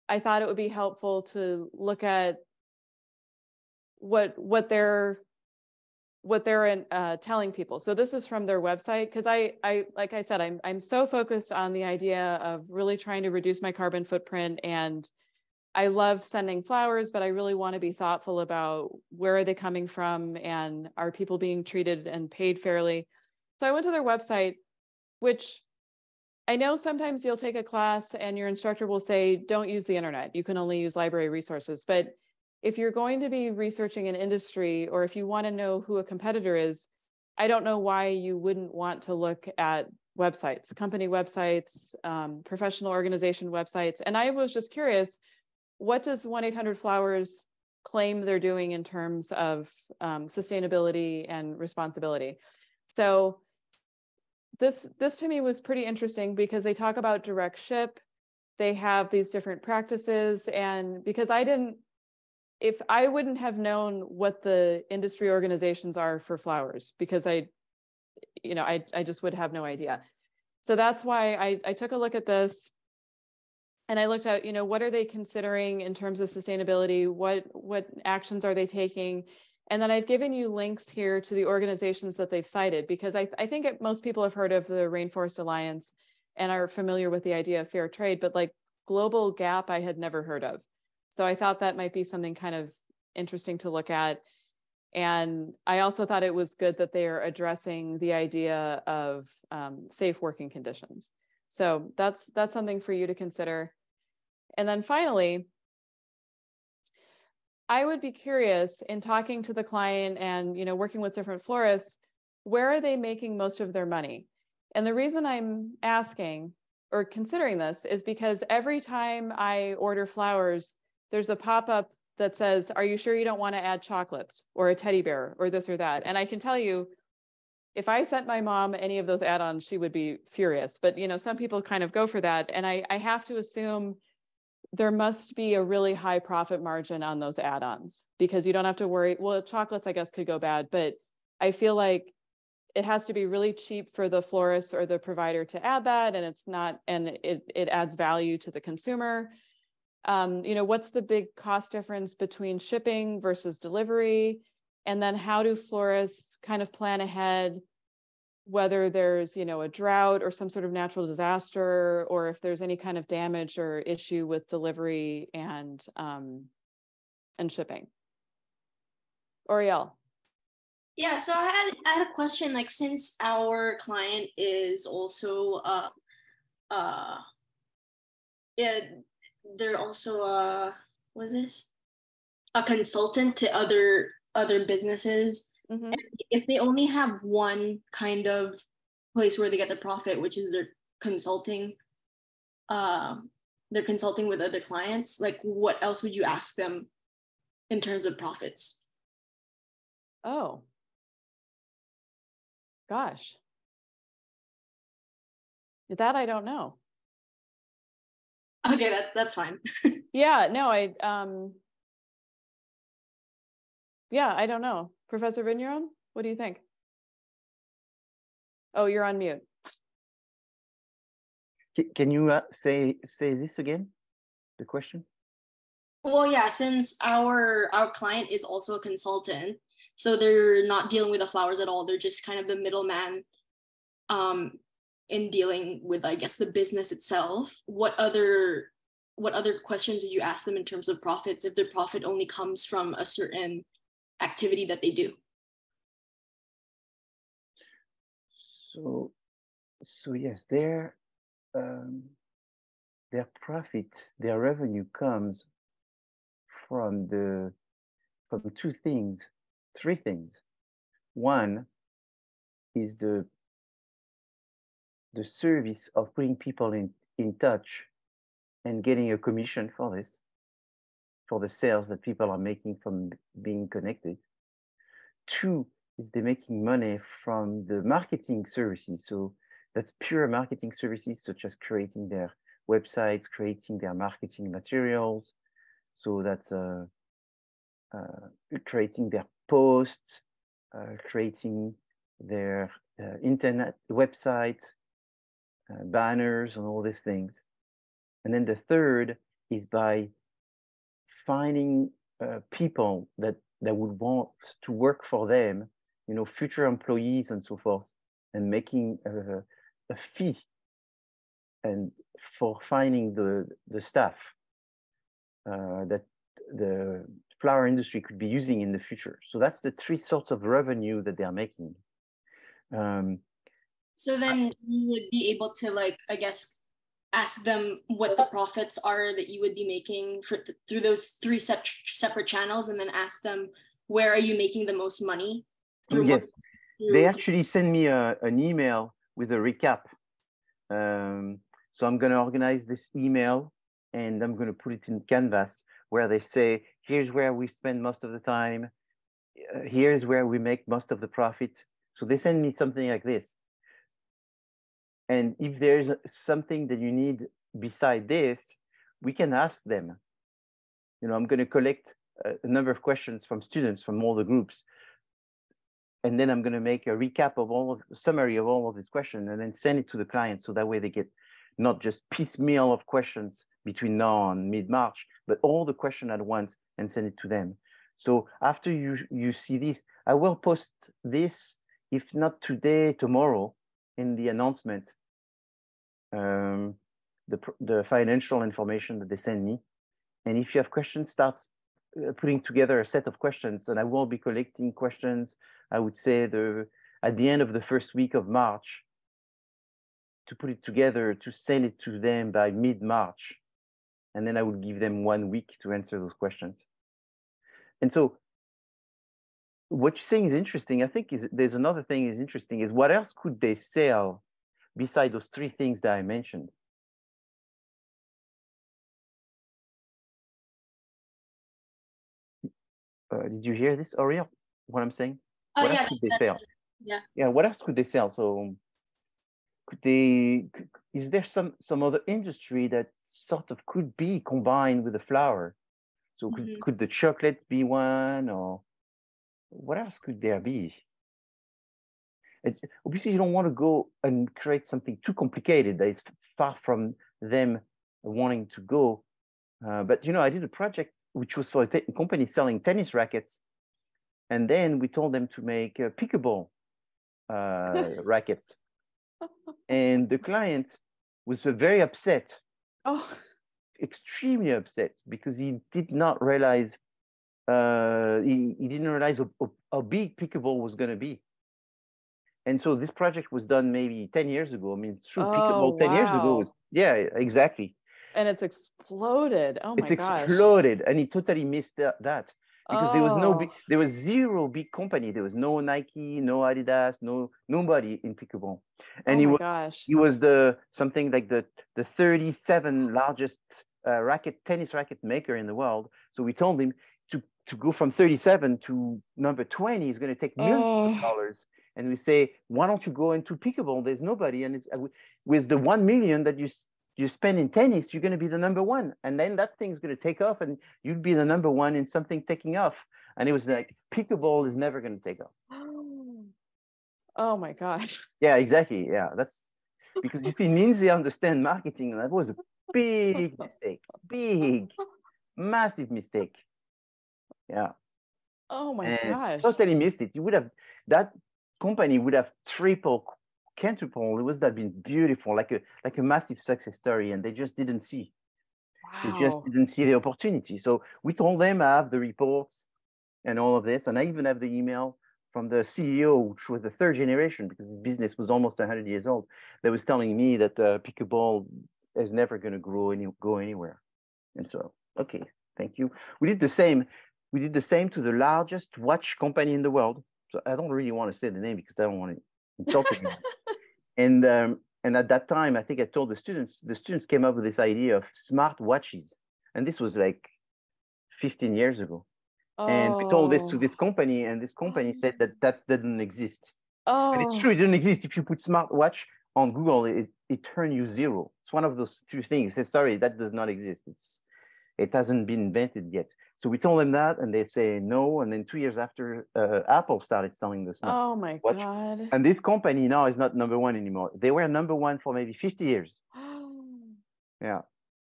I thought it would be helpful to look at what they're telling people. So this is from their website, because I like I said, I'm so focused on the idea of really trying to reduce my carbon footprint and I love sending flowers, but I really want to be thoughtful about where are they coming from and are people being treated and paid fairly. So I went to their website, which I know sometimes you'll take a class and your instructor will say, don't use the internet. You can only use library resources. But if you're going to be researching an industry, or if you want to know who a competitor is, I don't know why you wouldn't want to look at websites, company websites, professional organization websites. And I was just curious, what does 1-800-Flowers claim they're doing in terms of sustainability and responsibility? So this to me was pretty interesting because they talk about direct ship. They have these different practices. And because if I wouldn't have known what the industry organizations are for flowers, because I just would have no idea. So that's why I took a look at this and I looked at, what are they considering in terms of sustainability? What actions are they taking? And then I've given you links here to the organizations that they've cited, because I think most people have heard of the Rainforest Alliance and are familiar with the idea of fair trade, but like Global Gap, I had never heard of. So I thought that might be something kind of interesting to look at. And I also thought it was good that they are addressing the idea of safe working conditions. So that's something for you to consider. And then finally, I would be curious in talking to the client and working with different florists, where are they making most of their money? And the reason I'm asking or considering this is because every time I order flowers, there's a pop-up that says, are you sure you don't want to add chocolates or a teddy bear or this or that? And I can tell you, if I sent my mom any of those add-ons, she would be furious. But some people kind of go for that. And I have to assume there must be a really high profit margin on those add-ons, because you don't have to worry. Well, chocolates, I guess, could go bad, but I feel like it has to be really cheap for the florist or the provider to add that, and it's not, and it adds value to the consumer. What's the big cost difference between shipping versus delivery? And then how do florists kind of plan ahead, whether there's, a drought or some sort of natural disaster, or if there's any kind of damage or issue with delivery and shipping. Oriel. Yeah, so I had a question, like, since our client is also they're also what's this? A consultant to other businesses. Mm-hmm. If they only have one kind of place where they get the profit, which is their consulting with other clients, like, what else would you ask them in terms of profits? Oh, gosh. That I don't know. Okay, that's fine. Yeah, no, yeah, I don't know. Professor Vigneron, what do you think? Oh, you're on mute. Can you say this again, the question? Well, yeah, since our client is also a consultant, so they're not dealing with the flowers at all. They're just kind of the middleman in dealing with, I guess, the business itself. What other questions would you ask them in terms of profits if their profit only comes from a certain activity that they do? So yes, their profit, their revenue comes from three things. One is the service of putting people in touch and getting a commission for this, for the sales that people are making from being connected. Two is they're making money from the marketing services. So that's pure marketing services, such as creating their websites, creating their marketing materials. So that's creating their posts, creating their internet website, banners, and all these things. And then the third is by finding people that would want to work for them, future employees and so forth, and making a fee and for finding the staff. that the flower industry could be using in the future. So that's the three sorts of revenue that they're making. So then you would be able to, like, I guess, ask them what the profits are that you would be making through those three separate channels, and then ask them, where are you making the most money? Yes, they actually send me an email with a recap. So I'm going to organize this email and I'm going to put it in Canvas where they say, here's where we spend most of the time. Here's where we make most of the profit. So they send me something like this. And if there's something that you need beside this, we can ask them. You know, I'm going to collect a number of questions from students from all the groups. And then I'm going to make a recap of summary of all of these questions and then send it to the client. So that way they get not just piecemeal of questions between now and mid-March, but all the questions at once and send it to them. So after you see this, I will post this, if not today, tomorrow, in the announcement, the financial information that they send me. And if you have questions, start putting together a set of questions, and I will be collecting questions, I would say at the end of the first week of March, to put it together, to send it to them by mid-March. And then I will give them 1 week to answer those questions. And so what you're saying is interesting. I think there's another thing is interesting is what else could they sell beside those three things that I mentioned? Did you hear this, Ariel? What I'm saying? What else could they sell? Yeah. What else could they sell? So is there some other industry that sort of could be combined with the flower? So could the chocolate be one, or what else could there be? Obviously, you don't want to go and create something too complicated that is far from them wanting to go. But you know, I did a project which was for a company selling tennis rackets, and then we told them to make pickleball rackets, and the client was very upset. Oh, extremely upset, because he did not realize he didn't realize how big pickleball was going to be. And so this project was done maybe 10 years ago. I mean, it's true. Pickleball 10 years ago was, yeah, exactly. And it's exploded. Oh my gosh. It's exploded, and he totally missed that because there was zero big company. There was no Nike, no Adidas, nobody in pickleball. And he was something like the 37 largest tennis racket maker in the world. So we told him to go from 37 to number 20 is going to take millions of dollars. And we say, why don't you go into pickleball? There's nobody, and it's with the 1 million that you spend in tennis, you're going to be the number one, and then that thing's going to take off, and you'd be the number one in something taking off. And it was like, pickleball is never going to take off. Oh my gosh. Yeah, exactly. Yeah, that's because you see, Lindsay understands marketing, and that was a big mistake, massive mistake. Yeah. Oh my gosh. Totally missed it. That company would have tripled, quintuple. It would have been beautiful, like a massive success story, and they just didn't see. Wow. They just didn't see the opportunity. So we told them, I have the reports and all of this, and I even have the email from the CEO, which was the third generation, because his business was almost 100 years old, that was telling me that pickleball is never going to go anywhere. And so, okay, thank you. We did the same. We did the same to the largest watch company in the world. So I don't really want to say the name because I don't want to insult anyone. And at that time, I think I told the students came up with this idea of smart watches. And this was like 15 years ago. And we told this to this company, and this company said that didn't exist. And it's true, it didn't exist. If you put smart watch on Google, it turns you zero. It's one of those two things. They say, sorry, that does not exist. It hasn't been invented yet. So we told them that, and they say no. And then 2 years after, Apple started selling the smart watch. God. And this company now is not number one anymore. They were number one for maybe 50 years. Yeah.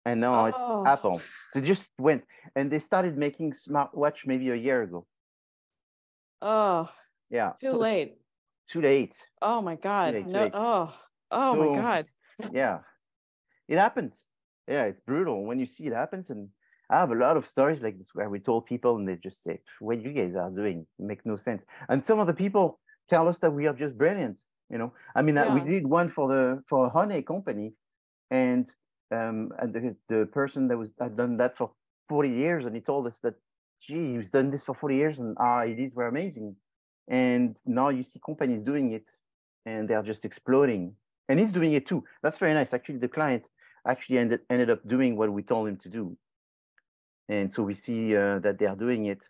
And now it's Apple. They just went, and they started making smartwatch maybe a year ago. Oh. Yeah. Too late. Too late. Oh my God. Too No. late. Oh my God. Yeah. It happens. Yeah, it's brutal when you see it happens. And I have a lot of stories like this where we told people and they just say, what you guys are doing makes no sense. And some of the people tell us that we are just brilliant. You know, I mean, we did one for a honey company, and the person that had done that for 40 years, and he told us that, gee, he's done this for 40 years and our ideas were amazing. And now you see companies doing it and they're just exploding. And he's doing it too. That's very nice. Actually, the client actually ended up doing what we told him to do. And so we see that they are doing it,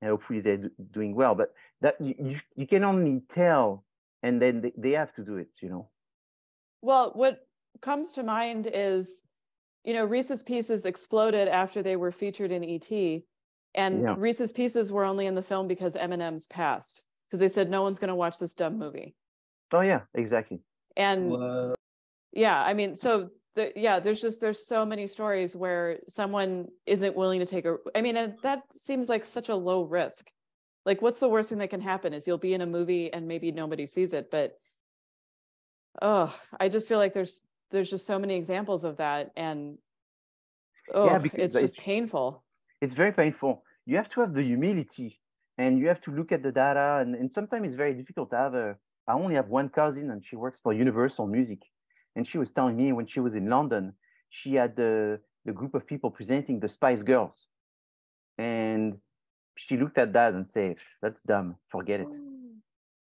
and hopefully they're doing well. But that you can only tell, and then they have to do it, you know. Well, what comes to mind is, you know, Reese's Pieces exploded after they were featured in E.T. And Reese's Pieces were only in the film because M&M's passed, because they said no one's going to watch this dumb movie. Oh yeah, exactly. And yeah, I mean, so there's so many stories where someone isn't willing to take and that seems like such a low risk. Like, what's the worst thing that can happen is you'll be in a movie and maybe nobody sees it, but I just feel like there's just so many examples of that, and it's just painful. It's very painful. You have to have the humility, and you have to look at the data, and sometimes it's very difficult to have I only have one cousin, and she works for Universal Music, and she was telling me when she was in London, she had the group of people presenting the Spice Girls, and she looked at that and said, that's dumb, forget it.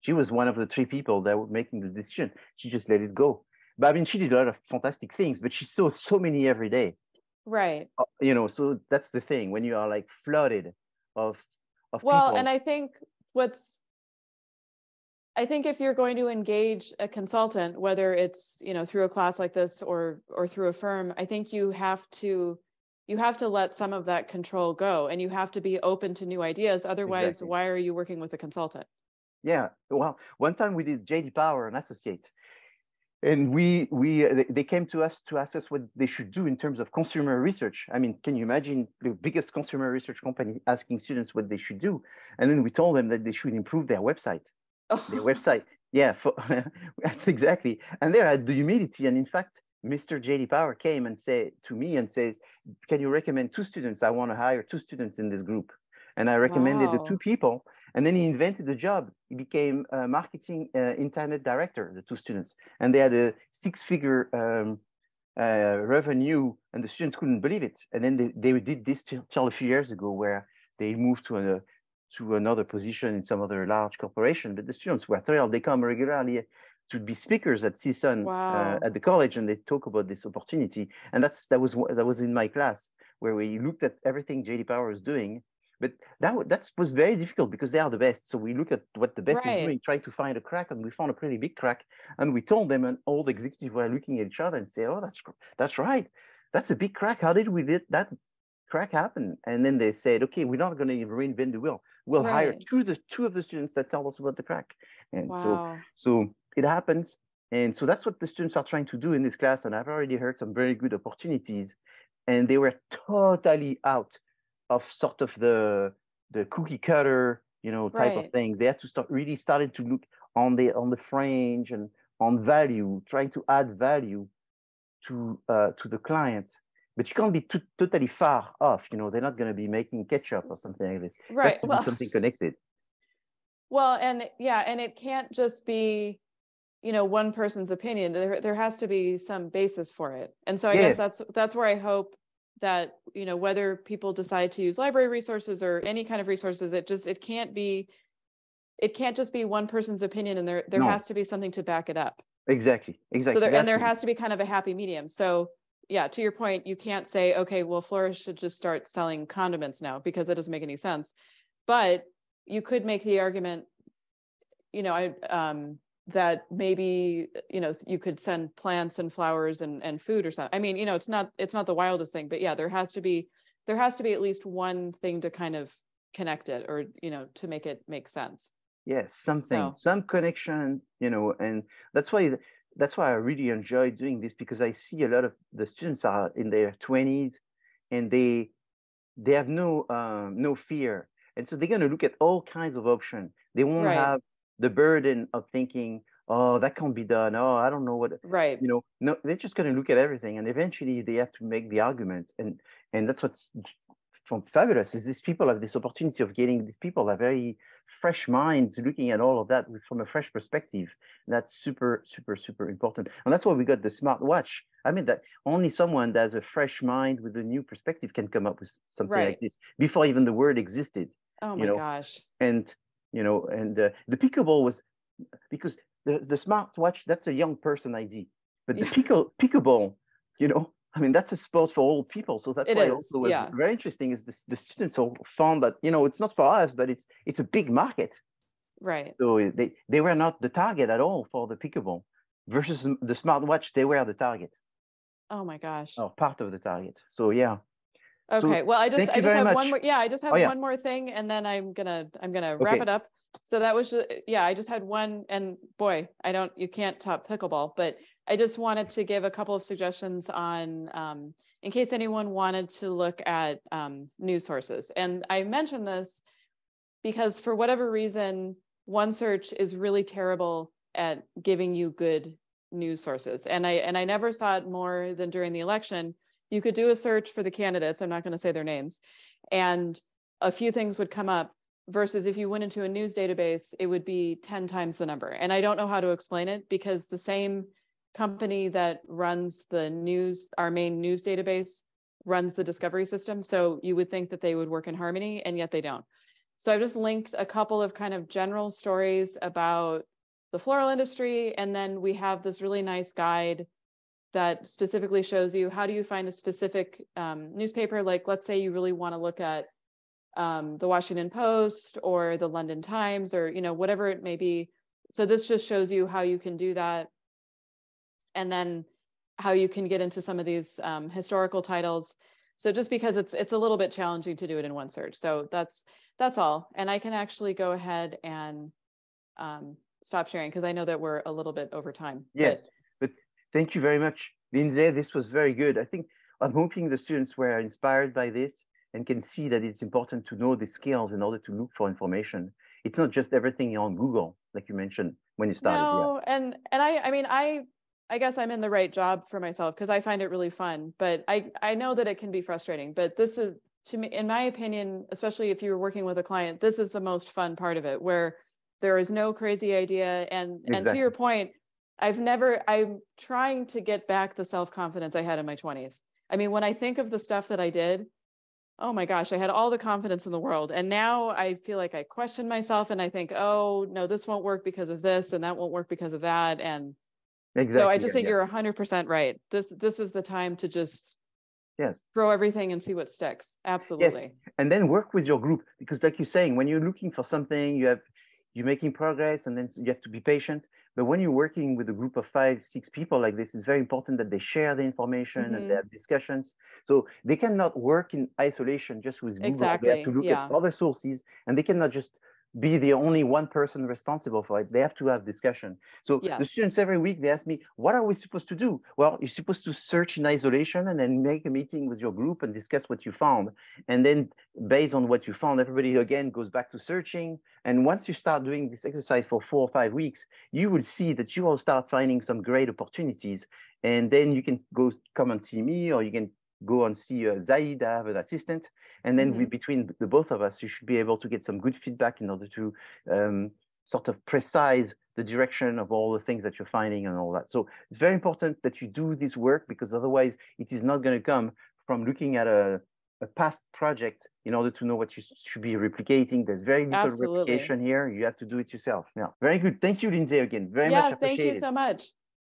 She was one of the 3 people that were making the decision. She just let it go. But I mean, she did a lot of fantastic things, but she saw so many every day. Right. You know, so that's the thing when you are like flooded of people. And I think if you're going to engage a consultant, whether it's, you know, through a class like this or through a firm, I think you have to let some of that control go, and you have to be open to new ideas. Otherwise, why are you working with a consultant? Yeah. Well, one time we did J.D. Power and Associates, and they came to us to ask us what they should do in terms of consumer research. I mean, can you imagine the biggest consumer research company asking students what they should do? And then we told them that they should improve their website. Their website. Yeah, that's exactly. And they had the humility. And in fact, Mr. J.D. Power came and says, can you recommend 2 students? I want to hire 2 students in this group. And I recommended the 2 people. And then he invented the job. He became a marketing internet director, the 2 students. And they had a 6-figure revenue, and the students couldn't believe it. And then they did this till a few years ago, where they moved to another position in some other large corporation. But the students were thrilled. They come regularly to be speakers at CSUN at the college, and they talk about this opportunity. And that was in my class, where we looked at everything J.D. Power is doing. But that was very difficult because they are the best. So we look at what the best is doing, try to find a crack, and we found a pretty big crack. And we told them, and all the executives were looking at each other and say, "Oh, that's right, that's a big crack. How did we let that crack happen?" And then they said, "Okay, we're not going to reinvent the wheel. We'll hire two of the students that tell us about the crack." And so it happens. And so that's what the students are trying to do in this class. And I've already heard some very good opportunities, and they were totally out of sort of the cookie cutter, you know, type of thing. They had to started to look on the fringe and on value, trying to add value to the client. But you can't be totally far off. You know, they're not going to be making ketchup or something like this. Right. It has to be something connected. Well, and it can't just be, you know, one person's opinion. There has to be some basis for it. And so I guess that's where I hope that, you know, whether people decide to use library resources or any kind of resources, it can't just be one person's opinion, and there has to be something to back it up. Exactly. So there has to be kind of a happy medium. So yeah, to your point, you can't say, okay, well, Flourish should just start selling condiments now, because that doesn't make any sense. But you could make the argument, you know, that maybe, you know, you could send plants and flowers and food or something. I mean, you know, it's not the wildest thing, but yeah, there has to be at least one thing to kind of connect it, or, you know, to make it make sense. Yes, some connection, you know, and that's why I really enjoy doing this, because I see a lot of the students are in their 20s, and they have no fear, and so they're going to look at all kinds of options. They won't have the burden of thinking, oh, that can't be done. Oh, I don't know what, Right. you know, no, they're just going to look at everything, and eventually they have to make the argument. And that's what's fabulous, is these people have this opportunity of getting, these people are very fresh minds looking at all of that from a fresh perspective. That's super, super, super important. And that's why we got the smartwatch. I mean, that only someone that has a fresh mind with a new perspective can come up with something like this before even the word existed. Oh my gosh. And, you know, and the pickleball was, because the smartwatch, that's a young person idea. But the pickleball, you know, I mean, that's a sport for old people. So that's why also was very interesting, is the students all found that, you know, it's not for us, but it's a big market. Right. So they were not the target at all for the pickleball, versus the smartwatch, they were the target. Oh my gosh. Or part of the target. So yeah. Okay. So, well, I just have one more. Yeah, I just have one more thing, and then I'm gonna wrap it up. So that was I just had one, and boy, you can't top pickleball, but I just wanted to give a couple of suggestions on in case anyone wanted to look at news sources. And I mentioned this because for whatever reason, OneSearch is really terrible at giving you good news sources. And I never saw it more than during the election. You could do a search for the candidates, I'm not going to say their names, and a few things would come up, versus if you went into a news database, it would be 10 times the number. And I don't know how to explain it, because the same company that runs the news, our main news database, runs the discovery system. So you would think that they would work in harmony, and yet they don't. So I've just linked a couple of kind of general stories about the floral industry. And then we have this really nice guide that specifically shows you how do you find a specific newspaper. Like, let's say you really want to look at the Washington Post or the London Times, or, you know, whatever it may be. So this just shows you how you can do that. And then how you can get into some of these historical titles. So just because it's a little bit challenging to do it in OneSearch. So that's all. And I can actually go ahead and stop sharing, because I know that we're a little bit over time. Yes, but thank you very much, Lindsay. This was very good. I'm hoping the students were inspired by this and can see that it's important to know the skills in order to look for information. It's not just everything on Google, like you mentioned when you started. No, and I mean, I guess I'm in the right job for myself, because I find it really fun, but I know that it can be frustrating. But this is, to me, in my opinion, especially if you're working with a client, this is the most fun part of it, where there is no crazy idea. And to your point, I'm trying to get back the self-confidence I had in my 20s. I mean, when I think of the stuff that I did, oh my gosh, I had all the confidence in the world. And now I feel like I question myself, and I think, oh no, this won't work because of this, and that won't work because of that. And so I just think you're 100% right. This is the time to just throw everything and see what sticks. Absolutely. Yes. And then work with your group, because like you're saying, when you're looking for something, you're making progress, and then you have to be patient. But when you're working with a group of 5, 6 people like this, it's very important that they share the information and they have discussions. So they cannot work in isolation just with Google. Exactly. They have to look at other sources, and they cannot just be the only one person responsible for it. They have to have discussion. So the students every week, they ask me, what are we supposed to do? Well, you're supposed to search in isolation and then make a meeting with your group and discuss what you found. And then based on what you found, everybody again goes back to searching. And once you start doing this exercise for 4 or 5 weeks, you will see that you will start finding some great opportunities. And then you can come and see me, or you can go and see Zaid, I have an assistant, and then between the both of us, you should be able to get some good feedback in order to sort of precise the direction of all the things that you're finding and all that. So it's very important that you do this work, because otherwise it is not going to come from looking at a past project in order to know what you should be replicating. There's very little replication here. You have to do it yourself. Yeah, very good. Thank you, Lindsay, again. Very much appreciated. Thank you so much.